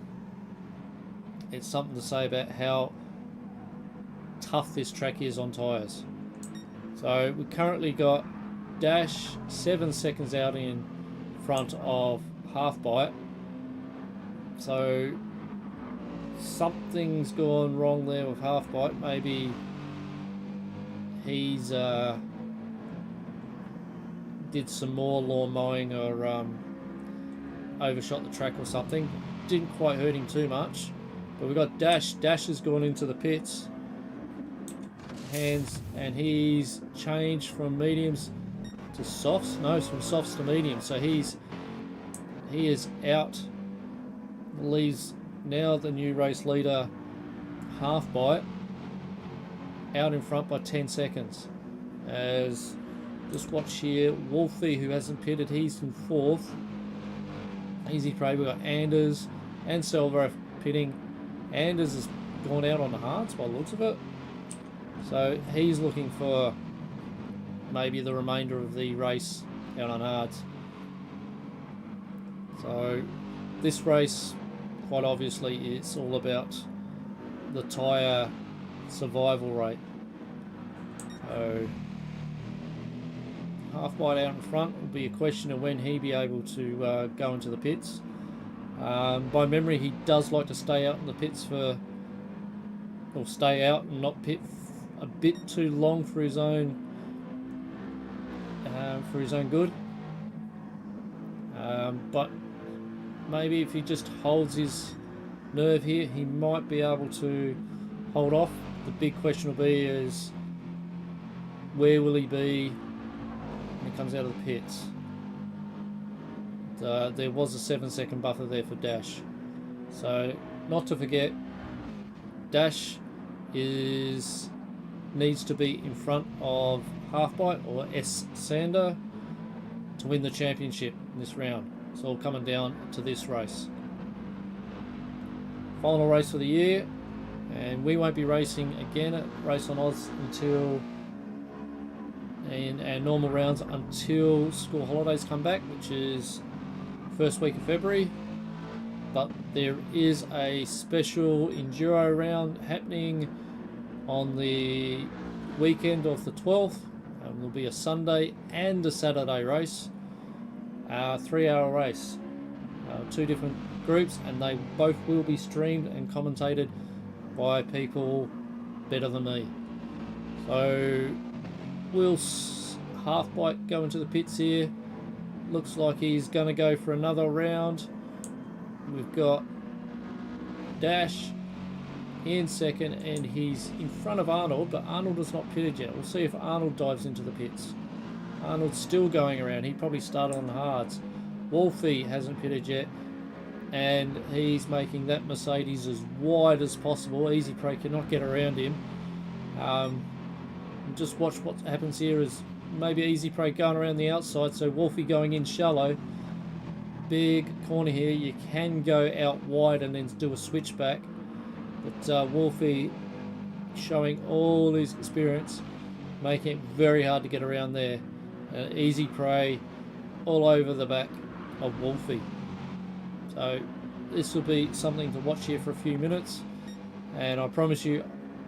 to say about how tough this track is on tyres. So we've currently got Dash 7 seconds out in front of half Byte. So something's gone wrong there with half Byte. Maybe he's did some more lawn mowing or overshot the track or something. Didn't quite hurt him too much. But we've got Dash. Dash has gone into the pits. And he's changed from mediums to softs. No, it's from softs to mediums. So he is out. Leaves now the new race leader, half Byte, out in front by 10 seconds. As Just watch here, Wolfie, who hasn't pitted, he's in 4th. Easy Prey, we've got Anders and Silver pitting. Anders has gone out on the hards by the looks of it. So he's looking for maybe the remainder of the race out on hards. So this race, quite obviously, it's all about the tyre survival rate. So Half Byte out in front will be a question of when he be able to go into the pits. By memory, he does like to stay out in the pits or stay out and not pit a bit too long for his own good. But maybe if he just holds his nerve here, he might be able to hold off. The big question will be is where will he be when he comes out of the pits. There was a 7-second buffer there for Dash, so not to forget, Dash needs to be in front of Half Byte or S Sander to win the championship in this round. It's all coming down to this race. Final race for the year, and we won't be racing again at RaceonOz until in our normal rounds until school holidays come back, which is first week of February. But there is a special enduro round happening on the weekend of the 12th. There'll be a Sunday and a Saturday race, 3-hour race, 2 different groups, and they both will be streamed and commentated by people better than me. So will Half Byte go into the pits here? Looks like he's going to go for another round. We've got Dash in second, and he's in front of Arnold, but Arnold has not pitted yet. We'll see if Arnold dives into the pits. Arnold's still going around. He probably started on the hards. Wolfie hasn't pitted yet, and he's making that Mercedes as wide as possible. Easy Prey cannot get around him. Just watch what happens here is maybe Easy Prey going around the outside, so Wolfie going in shallow. Big corner here, you can go out wide and then do a switchback, but Wolfie showing all his experience, making it very hard to get around there. Easy Prey all over the back of Wolfie. So this will be something to watch here for a few minutes, and I promise you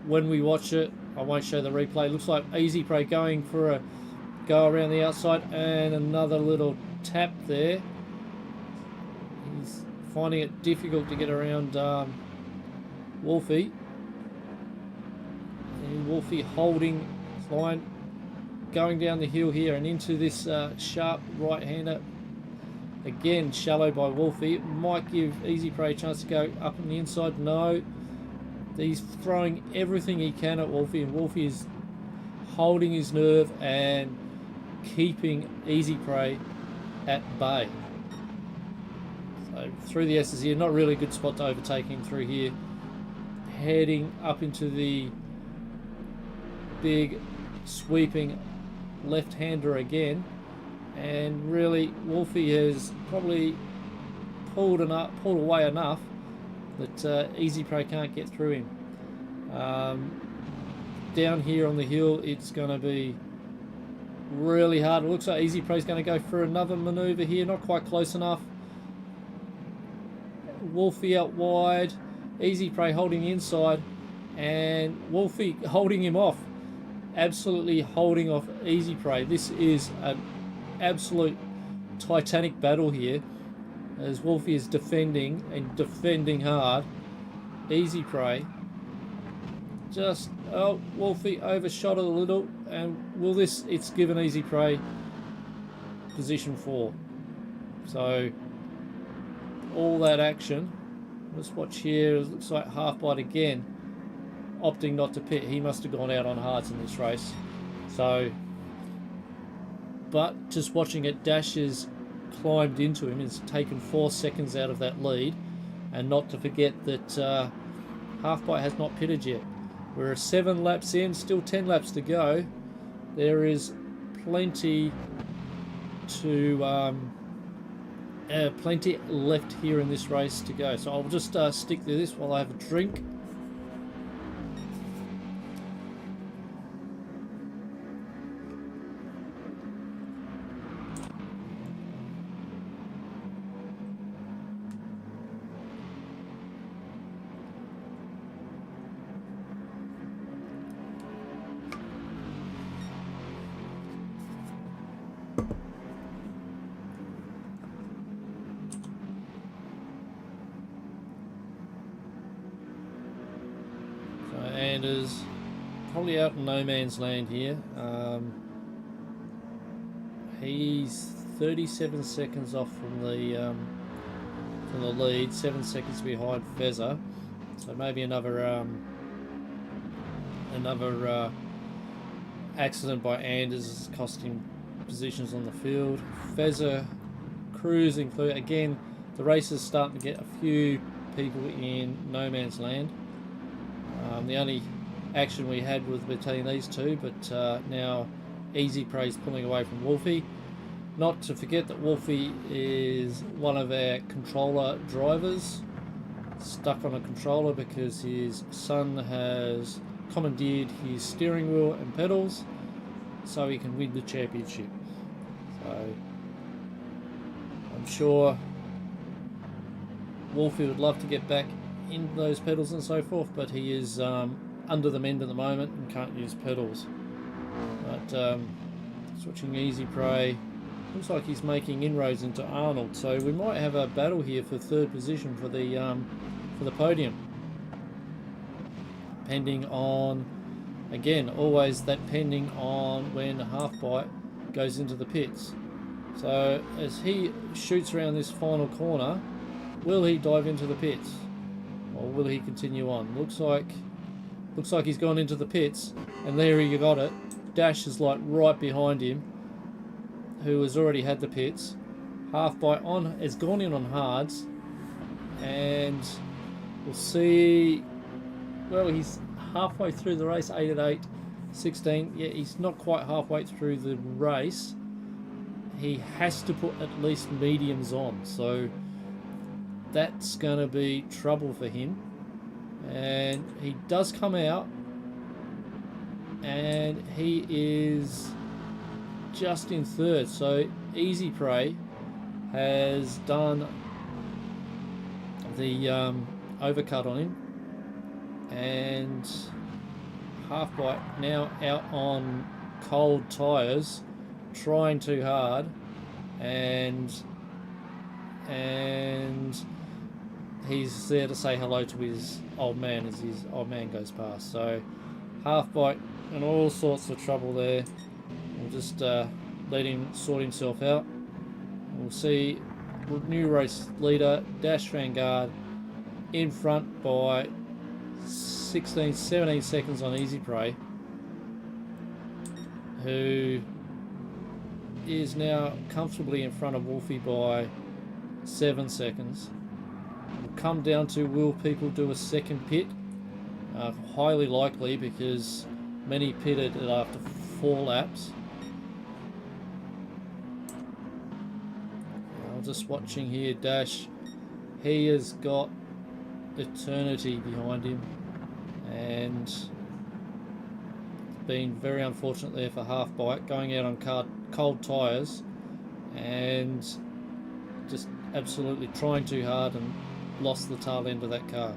when we watch it, I won't show the replay. Looks like Easy Prey going for a go around the outside, and another little tap there. He's finding it difficult to get around Wolfie. And Wolfie holding his line, going down the hill here and into this sharp right-hander. Again, shallow by Wolfie. It might give Easy Prey a chance to go up on the inside. No. He's throwing everything he can at Wolfie, and Wolfie is holding his nerve and keeping Easy Prey at bay. So through the S's here, not really a good spot to overtake him through here. Heading up into the big sweeping left-hander again, and really Wolfie has probably pulled away enough that Easy Prey can't get through him. Down here on the hill, it's going to be really hard. It looks like Easy Prey's going to go for another manoeuvre here, not quite close enough. Wolfie out wide, Easy Prey holding the inside, and Wolfie holding him off. Absolutely holding off Easy Prey. This is an absolute titanic battle here, as Wolfie is defending and defending hard. Easy Prey just, oh, Wolfie overshot it a little, and it's given Easy Prey position 4. So all that action, let's watch here. It looks like Half Byte again opting not to pit. He must have gone out on hards in this race. So, but just watching it, Dash has climbed into him. It's taken 4 seconds out of that lead, and not to forget that Half Byte has not pitted yet. We're 7 laps in, still 10 laps to go. There is plenty to plenty left here in this race to go. So I'll just stick to this while I have a drink. Anders probably out in no man's land here. He's 37 seconds off from the lead, 7 seconds behind Fezzer. So maybe another accident by Anders has cost him positions on the field. Fezzer cruising through. Again, the race is starting to get a few people in no man's land. The only action we had was between these two, but now Easy Prey's pulling away from Wolfie. Not to forget that Wolfie is one of our controller drivers, stuck on a controller because his son has commandeered his steering wheel and pedals so he can win the championship. So I'm sure Wolfie would love to get back in those pedals and so forth, but he is under the mend at the moment and can't use pedals. But switching Easy Prey, looks like he's making inroads into Arnold, so we might have a battle here for third position for the podium, pending on, again, always that pending on when Half Byte goes into the pits. So as he shoots around this final corner, will he dive into the pits? Or will he continue on? Looks like he's gone into the pits, and there you got it. Dash is like right behind him, who has already had the pits. Half Byte on has gone in on hards, and we'll see. Well, he's halfway through the race, 8 at 8, 16. Yeah, he's not quite halfway through the race. He has to put at least mediums on, so that's going to be trouble for him. And he does come out, and he is just in third. So Easy Prey has done the overcut on him, and Half Byte now out on cold tyres, trying too hard, and he's there to say hello to his old man as his old man goes past. So Half Byte in all sorts of trouble there. We'll just let him sort himself out. We'll see new race leader Dash Vanguard in front by 17 seconds on Easy Prey, who is now comfortably in front of Wolfie by 7 seconds. Will come down to, will people do a second pit? Highly likely, because many pitted it after 4 laps. I'm just watching here, Dash. He has got eternity behind him, and it's been very unfortunate there for Half Byte, going out on cold tyres and just absolutely trying too hard and lost the tail end of that car.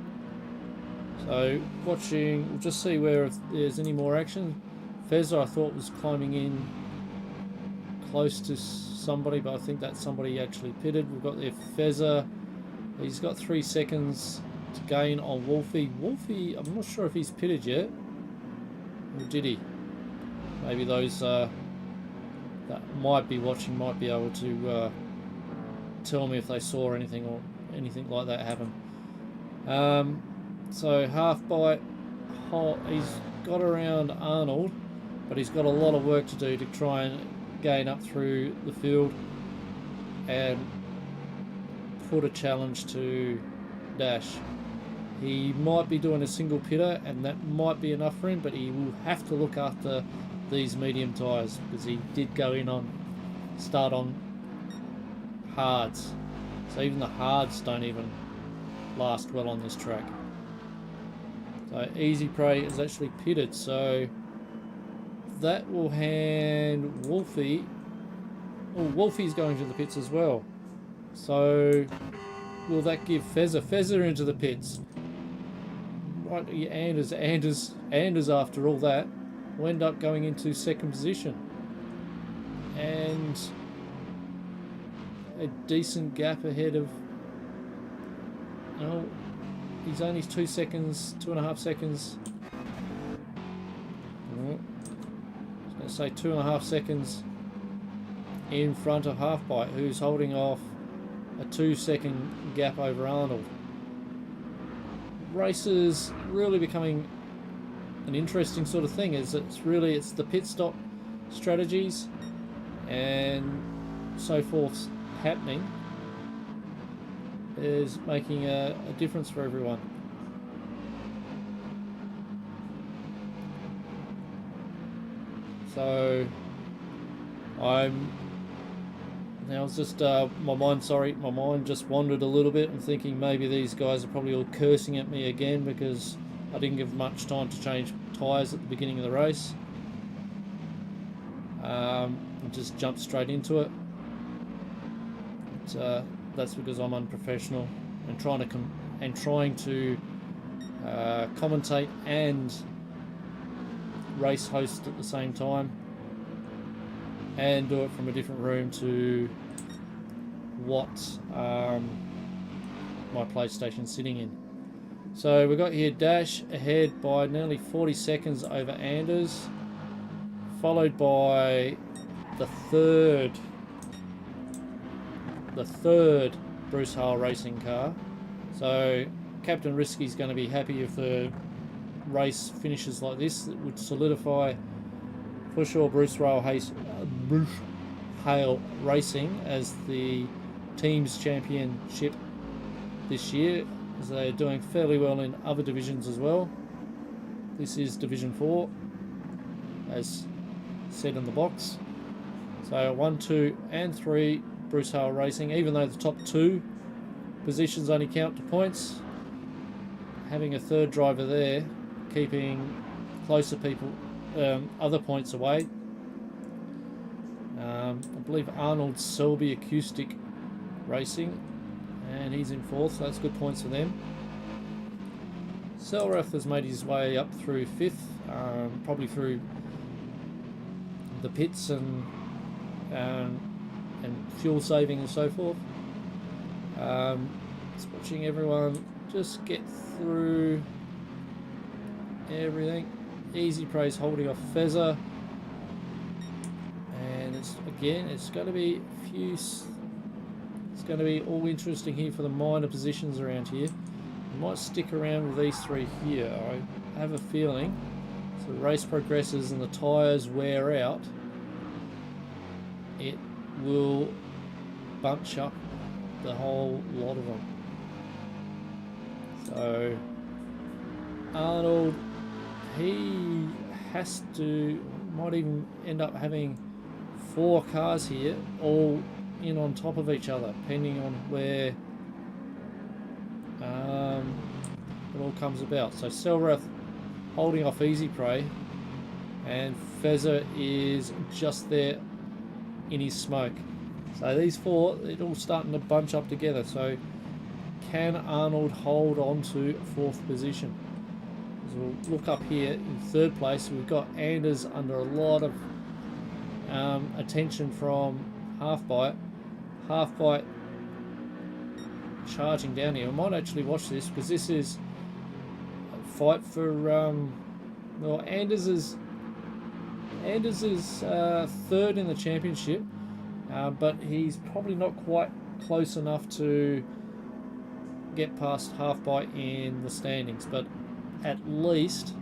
So watching, we'll just see where if there's any more action. Fezzer, I thought, was climbing in close to somebody, but I think that somebody actually pitted. We've got there Fezzer. He's got 3 seconds to gain on Wolfie. Wolfie, I'm not sure if he's pitted yet, or did he? Maybe those that might be watching might be able to tell me if they saw anything or anything like that happen. So Half Byte, he's got around Arnold, but he's got a lot of work to do to try and gain up through the field and put a challenge to Dash. He might be doing a single pitter, and that might be enough for him, but he will have to look after these medium tyres, because he did go in on start on hards, so even the hards don't even last well on this track. So Easy Prey is actually pitted, so that will hand Wolfie. Oh, Wolfie's going to the pits as well. So will that give Fezzer into the pits? Right, Anders after all that will end up going into second position, and a decent gap ahead of. Oh, he's only 2 seconds, 2.5 seconds. I was going to say 2.5 seconds in front of Half-Byte, who's holding off a 2-second gap over Arnold. Races really becoming an interesting sort of thing. It's the pit stop strategies and so forth happening is making a difference for everyone. So I'm now it's just my mind just wandered a little bit. I'm thinking maybe these guys are probably all cursing at me again because I didn't give much time to change tyres at the beginning of the race. And just jumped straight into it. But, that's because I'm unprofessional and trying to commentate and race host at the same time, and do it from a different room to what my PlayStation's sitting in. So we got here Dash ahead by nearly 40 seconds over Anders, followed by the third Bruce Hale racing car. So Captain Risky's going to be happy if the race finishes like this. It would solidify for sure Bruce Hale Racing as the team's championship this year, as they're doing fairly well in other divisions as well. This is Division 4, as said in the box. So 1, 2 and 3 Bruce Hale Racing, even though the top 2 positions only count to points. Having a third driver there, keeping closer people, other points away. I believe Arnold's Selby Acoustic Racing, and he's in 4th, so that's good points for them. Selrath has made his way up through 5th, probably through the pits and fuel saving and so forth. Just watching everyone just get through everything. Easy Prey's holding off Fezzer, and it's going to be it's going to be all interesting here for the minor positions around here. We might stick around with these 3 here. I have a feeling as the race progresses and the tyres wear out, it will bunch up the whole lot of them. So Arnold, he might even end up having 4 cars here, all in on top of each other, depending on where it all comes about. So Selrath holding off Easy Prey, and Fezzer is just there in his smoke. So these 4, it's all starting to bunch up together. So can Arnold hold on to 4th position? As we'll look up here in 3rd place, we've got Anders under a lot of attention from Half-Byte. Half-Byte charging down here. I might actually watch this because this is a fight for well, Anders is 3rd in the championship, but he's probably not quite close enough to get past Half-Byte in the standings, but at least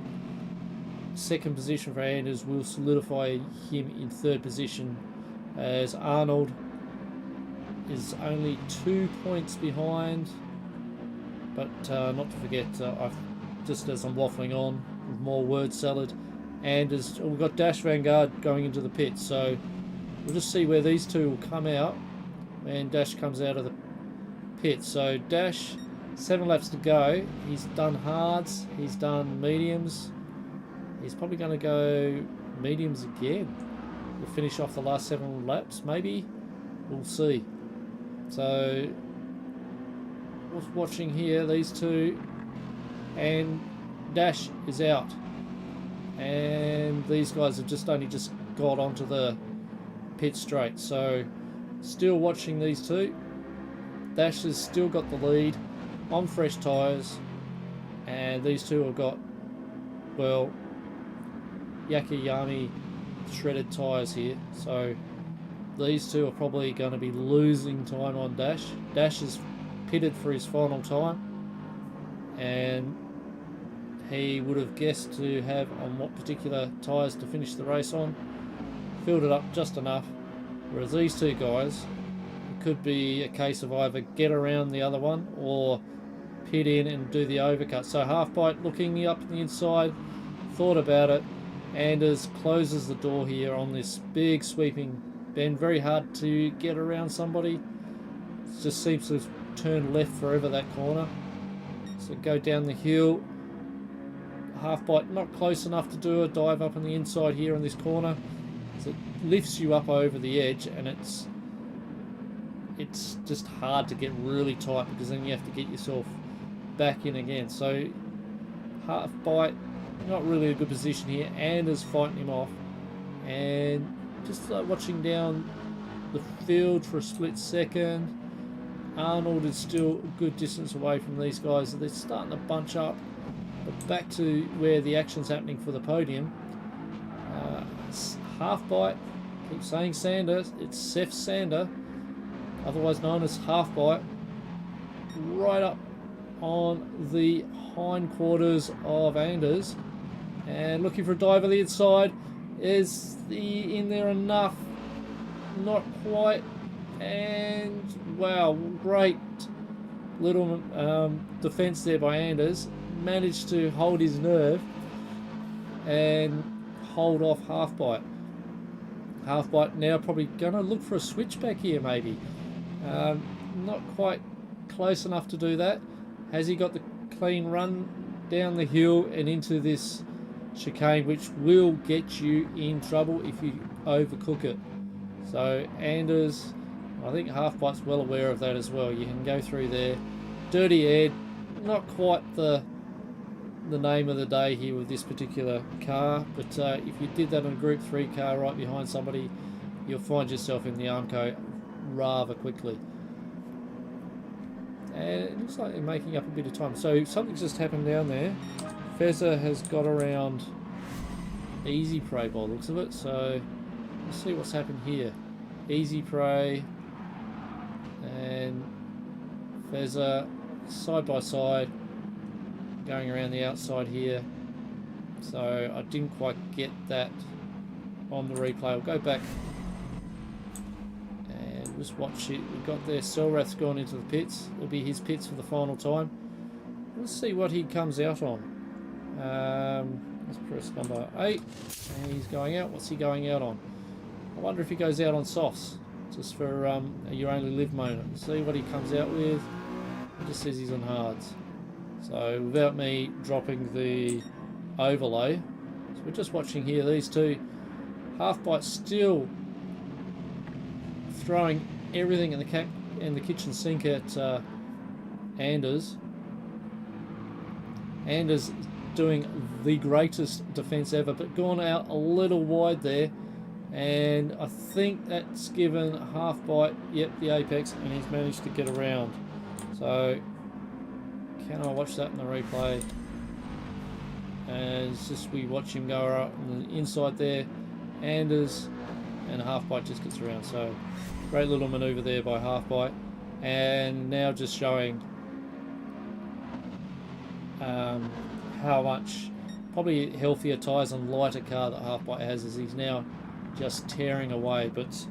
2nd position for Anders will solidify him in 3rd position, as Arnold is only 2 points behind. But not to forget, just as I'm waffling on with more word salad, and we've got Dash Vanguard going into the pit. So we'll just see where these two will come out when Dash comes out of the pit. So Dash, 7 laps to go. He's done hards, he's done mediums. He's probably going to go mediums again. We'll finish off the last 7 laps, maybe. We'll see. So, watching here, these two, and Dash is out. And these guys have only just got onto the pit straight. So, still watching these two. Dash has still got the lead on fresh tyres, and these two have got, well, Yakayami shredded tyres here. So these two are probably going to be losing time on Dash. Dash is pitted for his final time, and he would have guessed to have on what particular tyres to finish the race on. Filled it up just enough. Whereas these two guys, it could be a case of either get around the other one or pit in and do the overcut. So Byte looking up the inside, thought about it. Anders closes the door here on this big sweeping bend. Very hard to get around somebody. It just seems to turn left forever, that corner. So go down the hill. Byte not close enough to do a dive up on the inside here on this corner. So it lifts you up over the edge, and it's just hard to get really tight, because then you have to get yourself back in again. So Byte, not really a good position here. Anders fighting him off, and just watching down the field for a split second. Arnold is still a good distance away from these guys. They're starting to bunch up, but back to where the action's happening for the podium. Byte, keep saying Sander, it's Seth Sander, otherwise known as Byte, right up on the hindquarters of Anders, and looking for a dive on the inside. Is in there enough? Not quite. And wow, great little defense there by Anders. Managed to hold his nerve and hold off Byte. Byte now probably going to look for a switchback here, maybe. Not quite close enough to do that. Has he got the clean run down the hill and into this chicane, which will get you in trouble if you overcook it? So Anders, I think Byte's well aware of that as well. You can go through there. Dirty Ed, not quite the name of the day here with this particular car, but if you did that on a Group 3 car right behind somebody, you'll find yourself in the Armco rather quickly. And it looks like they're making up a bit of time. So something's just happened down there. Fezza has got around Easy Prey by the looks of it. So let's see what's happened here. Easy Prey and Fezza side by side, going around the outside here. So I didn't quite get that on the replay. I'll go back and just watch it. We've got there, Selrath's gone into the pits. It'll be his pits for the final time. Let's see what he comes out on. Let's press number 8, and he's going out. What's he going out on? I wonder if he goes out on softs, just for a you only live moment. See what he comes out with. It just says he's on hards. So without me dropping the overlay, so we're just watching here these two. Byte still throwing everything in the kitchen sink at Anders. Anders doing the greatest defense ever, but gone out a little wide there, and I think that's given Byte, yep, the apex, and he's managed to get around. So can I watch that in the replay? And it's just we watch him go up on the inside there. Anders and Byte just gets around. So great little manoeuvre there by Byte. And now just showing how much probably healthier tyres and lighter car that Byte has, as he's now just tearing away. But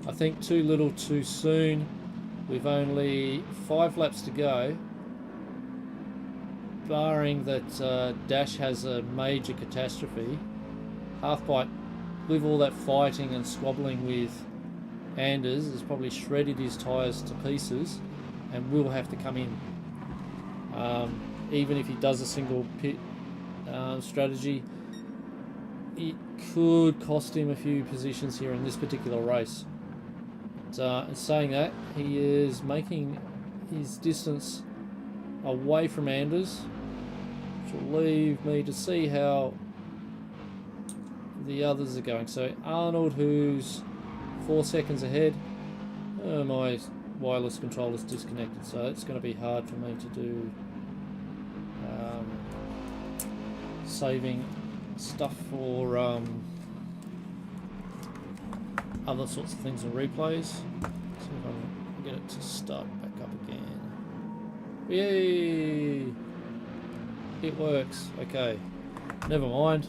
I think too little too soon. We've only 5 laps to go, barring that Dash has a major catastrophe. Half-Byte, with all that fighting and squabbling with Anders, has probably shredded his tyres to pieces and will have to come in. Even if he does a single pit strategy, it could cost him a few positions here in this particular race. So, in saying that, he is making his distance away from Anders, which will leave me to see how the others are going. So Arnold, who's 4 seconds ahead. My wireless controller's disconnected, so it's going to be hard for me to do saving stuff for other sorts of things and replays. See if I can get it to start back up again. Yay! It works. Okay, never mind.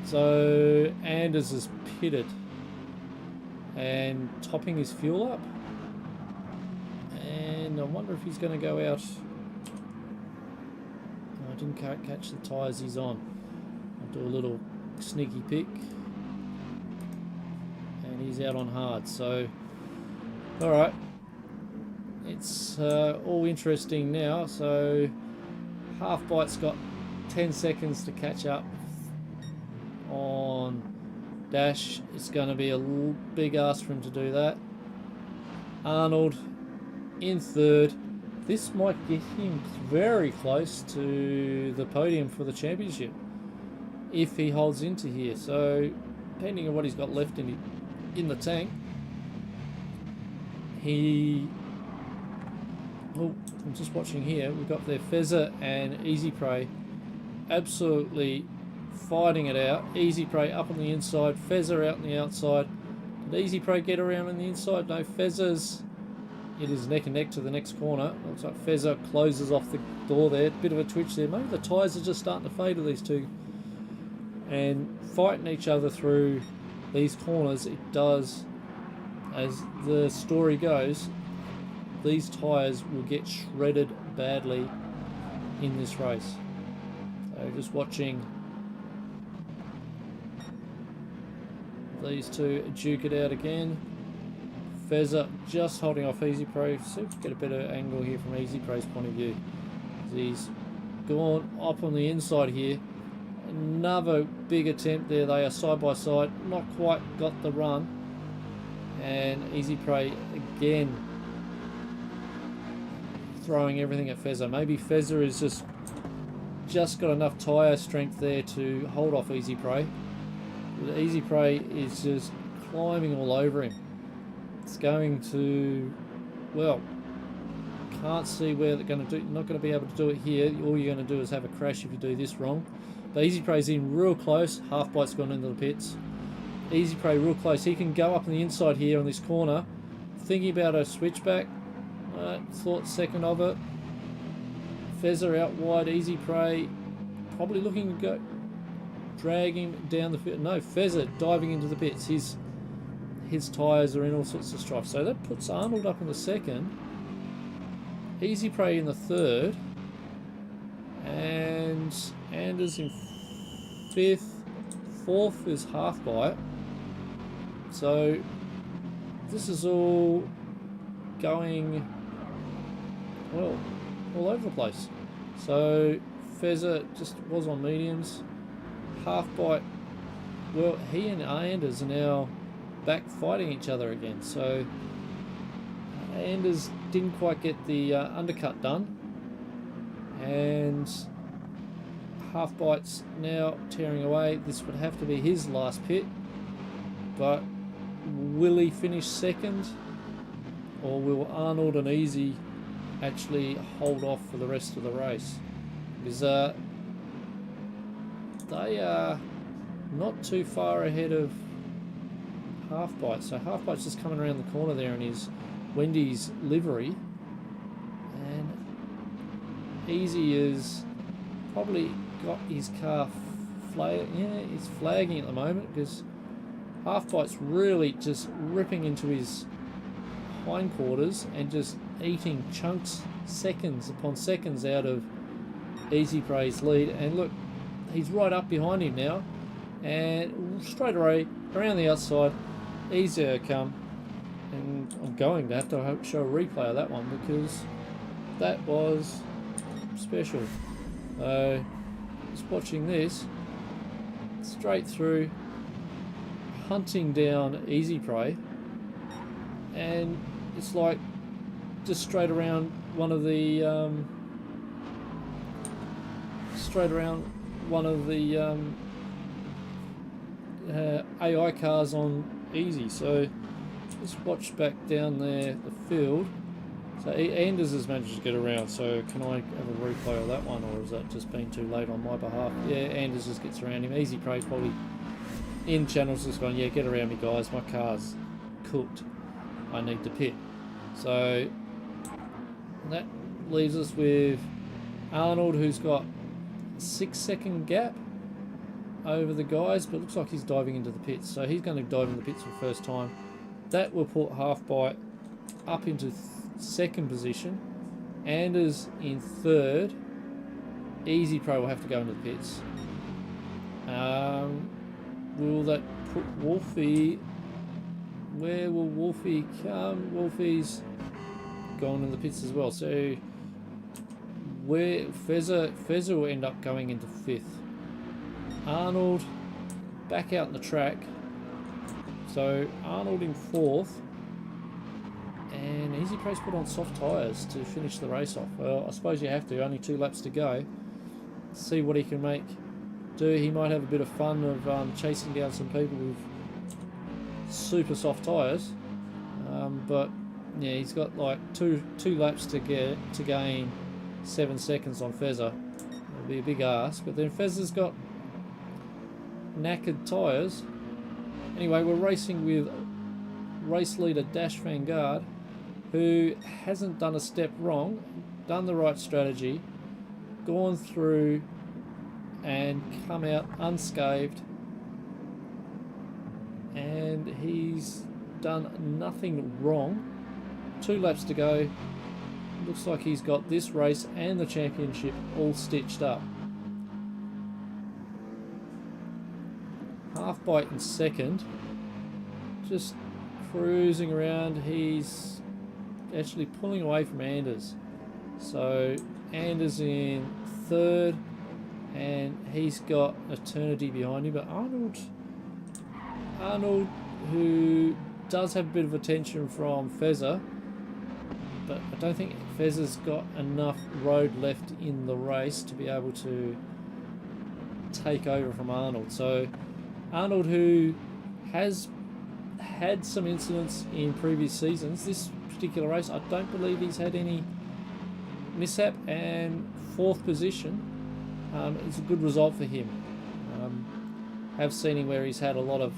So Anders is pitted and topping his fuel up, and I wonder if he's going to go out. I didn't catch the tyres he's on. I'll do a little sneaky pick, and he's out on hard. So alright, it's all interesting now. So Half-Byte's got 10 seconds to catch up on Dash. It's going to be a big ask for him to do that. Arnold in third. This might get him very close to the podium for the championship if he holds into here. So depending on what he's got left in the tank, I'm just watching here. We've got their Fezzer and Easy Prey absolutely fighting it out. Easy Prey up on the inside, Fezzer out on the outside. Did Easy Prey get around on the inside? No, Fezzer's, it is neck and neck to the next corner. Looks like Fezzer closes off the door there. Bit of a twitch there. Maybe the tyres are just starting to fade to these two. And fighting each other through these corners, it does, as the story goes, these tyres will get shredded badly in this race. So just watching these two duke it out again. Fezzer just holding off Easy Prey. See if we can get a better angle here from Easy Prey's point of view. He's gone up on the inside here. Another big attempt there. They are side by side. Not quite got the run. And Easy Prey again throwing everything at Fezzer. Maybe Fezzer is just got enough tyre strength there to hold off Easy Prey. But Easy Prey is just climbing all over him. It's going to, well, can't see where they're going to do. Not going to be able to do it here. All you're going to do is have a crash if you do this wrong. But Easy Prey's in real close. Half-Byte's gone into the pits. Easy Prey real close. He can go up on the inside here on this corner. Thinking about a switchback. Thought second of it. Fezzer out wide. Easy Prey probably looking to go drag him down the pit. No, Fezzer diving into the pits. His tyres are in all sorts of strife. So that puts Arnold up in the second. Easy Prey in the third. And Anders in fifth. Fourth is Half-Byte. So this is all going, well, all over the place. So Fezzer just was on mediums. Half-Byte, well, he and Anders are now back fighting each other again. So Anders didn't quite get the undercut done, and Half-Byte's now tearing away. This would have to be his last pit, but will he finish second, or will Arnold and Easy actually hold off for the rest of the race? Because they are not too far ahead of Half-Byte. So Half-Byte's just coming around the corner there in his Wendy's livery, and Easy is probably got his car he's flagging at the moment, because Half-Byte's really just ripping into his hindquarters and just eating chunks, seconds upon seconds, out of Easy Prey's lead. And look, he's right up behind him now, and straight away around the outside, easier to come. And I'm going to have to show a replay of that one because that was special. So just watching this straight through, hunting down easy prey, and it's like just straight around one of the AI cars on easy. So just watch back down there the field. So Anders has managed to get around, so can I have a replay of that one, or is that just been too late on my behalf? Yeah, Anders just gets around him. Easy Prey probably in channels just going, yeah, get around me guys, my car's cooked, I need to pit. So that leaves us with Arnold, who's got a 6-second gap over the guys, but looks like he's diving into the pits, so he's going to dive in the pits for the first time. That will put Half Byte up into second position. Anders in third. Easy Pro will have to go into the pits. Will that put Wolfie? Where will Wolfie come? Wolfie's gone in the pits as well. So where Fezzer will end up going into fifth. Arnold back out in the track. So Arnold in fourth. And Easy Pro's put on soft tyres to finish the race off. Well, I suppose you have to. Only 2 laps to go. See what he can do. He might have a bit of fun of chasing down some people with super soft tyres. But yeah, he's got like two laps to gain 7 seconds on Fezzer. It'll be a big ask. But then Fezzer's got knackered tyres. Anyway, we're racing with race leader Dash Vanguard, who hasn't done a step wrong, done the right strategy, gone through and come out unscathed, and he's done nothing wrong. 2 laps to go. Looks like he's got this race and the championship all stitched up. Half Byte in second, just cruising around. He's actually pulling away from Anders. So Anders in third, and he's got Eternity behind him. But Arnold, who does have a bit of attention from Fezzer, but I don't think Fezzer's got enough road left in the race to be able to take over from Arnold. So Arnold, who has had some incidents in previous seasons, this particular race I don't believe he's had any mishap, and 4th position is a good result for him. Have seen him where he's had a lot of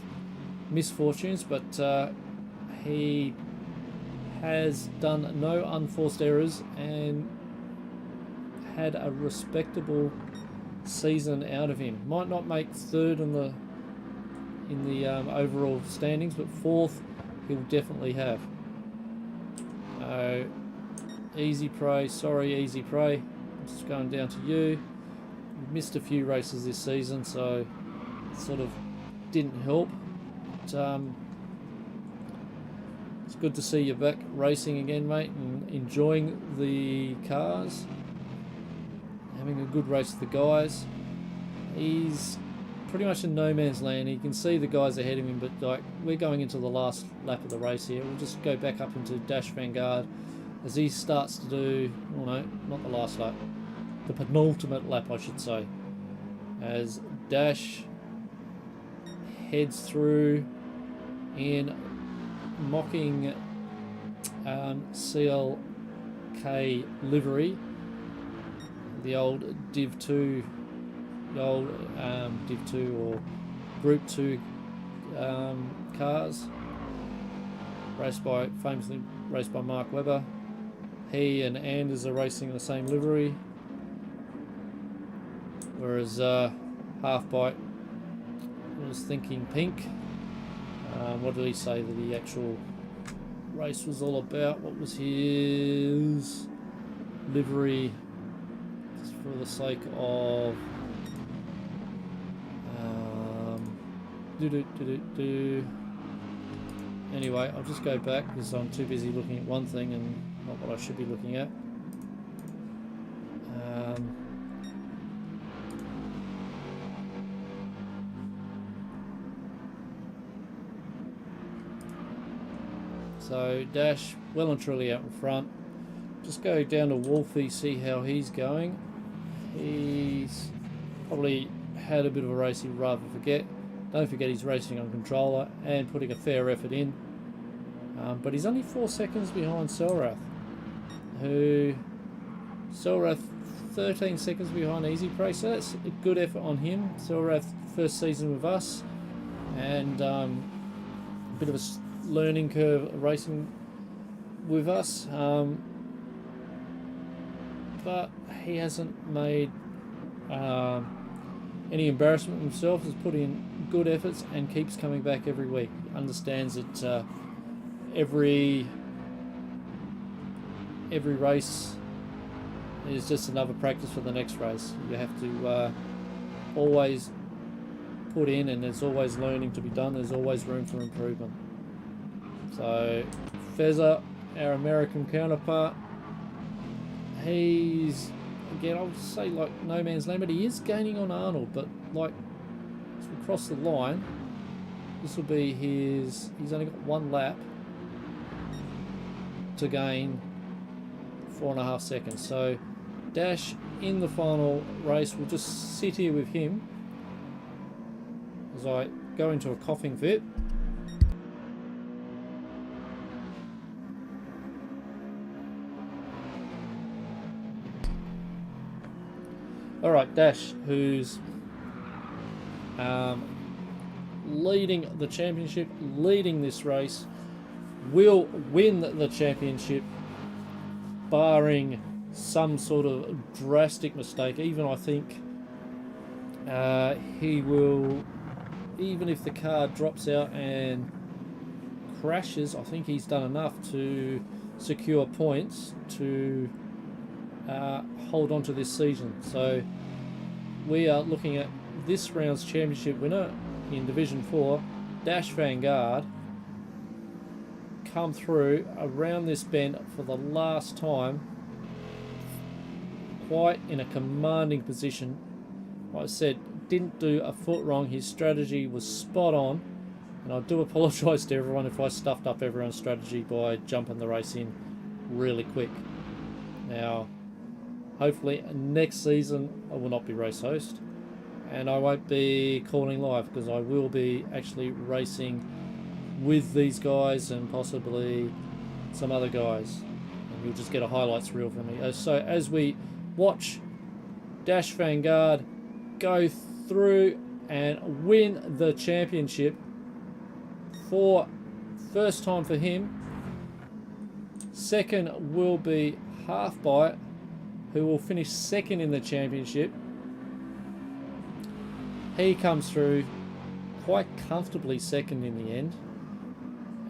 misfortunes, but he has done no unforced errors and had a respectable season out of him. Might not make 3rd in the overall standings, but 4th he'll definitely have. Easy Prey, sorry Easy Prey, I'm just going down to you. You've missed a few races this season, so it sort of didn't help. But, it's good to see you back racing again, mate, and enjoying the cars, having a good race with the guys. He's pretty much in no man's land. You can see the guys ahead of him, but like we're going into the last lap of the race here. We'll just go back up into Dash Vanguard as he starts to do, oh no, not the last lap, the penultimate lap I should say, as Dash heads through in mocking CLK livery, the old Div 2, the old Div 2 or Group 2 cars, famously raced by Mark Webber. He and Anders are racing in the same livery, whereas Half Byte was thinking pink. What did he say that the actual race was all about? What was his livery, just for the sake of Anyway, I'll just go back because I'm too busy looking at one thing and not what I should be looking at. So Dash well and truly out in front. Just go down to Wolfie, see how he's going. He's probably had a bit of a race he'd rather forget. Don't forget he's racing on controller and putting a fair effort in. But he's only 4 seconds behind Selrath, who 13 seconds behind Easy Prey, so that's a good effort on him. Selrath first season with us, and a bit of a learning curve racing with us, but he hasn't made any embarrassment himself. Has put in good efforts and keeps coming back every week. Understands that every race is just another practice for the next race. You have to always put in, and there's always learning to be done. There's always room for improvement. So Fezza, our American counterpart, he's, again, I would say like no man's land, but he is gaining on Arnold. But like, as we cross the line, this will be his, he's only got 1 lap to gain 4.5 seconds. So Dash in the final race will just sit here with him as I go into a coughing fit. Alright, Dash, who's leading the championship, leading this race, will win the championship barring some sort of drastic mistake. Even I think he will, even if the car drops out and crashes, I think he's done enough to secure points to hold on to this season. So we are looking at this round's championship winner in Division 4, Dash Vanguard, come through around this bend for the last time, quite in a commanding position. Like I said, didn't do a foot wrong. His strategy was spot on, and I do apologise to everyone if I stuffed up everyone's strategy by jumping the race in really quick. Now, hopefully next season I will not be race host, and I won't be calling live, because I will be actually racing with these guys and possibly some other guys, and you'll just get a highlights reel from me. So as we watch Dash Vanguard go through and win the championship for first time for him, second will be Half Byte, who will finish second in the championship. He comes through quite comfortably second in the end,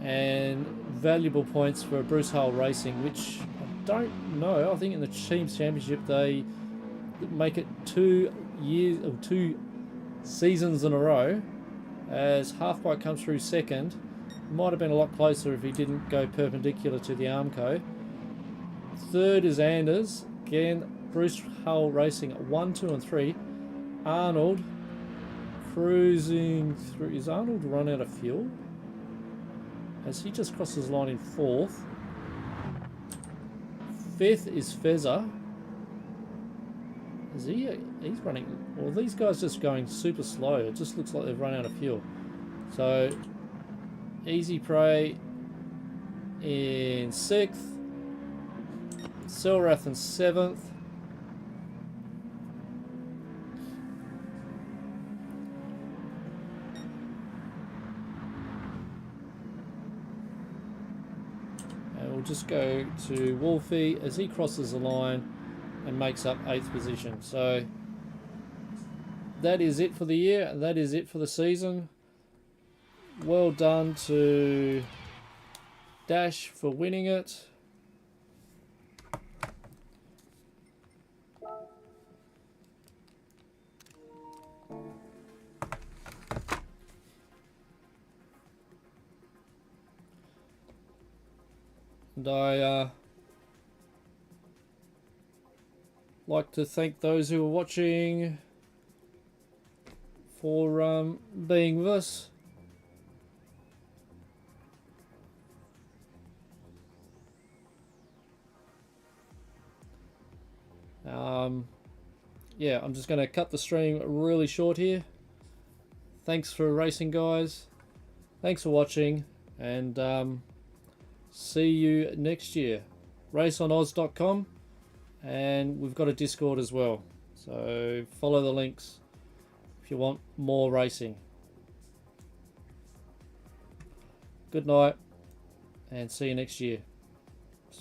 and valuable points for Bruce Hale Racing, which I don't know, I think in the team's championship they make it 2 seasons in a row, as Half Byte comes through second. Might have been a lot closer if he didn't go perpendicular to the Armco. Third is Anders. Again, Bruce Hale Racing at 1, 2 and 3. Arnold cruising through. Is Arnold run out of fuel? As he just crosses the line in 4th. 5th is Fezza. Is he's running, well, these guys just going super slow. It just looks like they've run out of fuel. So Easy Prey in 6th. Selrath in 7th. And we'll just go to Wolfie as he crosses the line and makes up 8th position. So that is it for the year. That is it for the season. Well done to Dash for winning it. And I like to thank those who are watching for being with us. Yeah, I'm just going to cut the stream really short here. Thanks for racing, guys. Thanks for watching, and see you next year. RaceonOz.com, and we've got a Discord as well. So follow the links if you want more racing. Good night, and see you next year.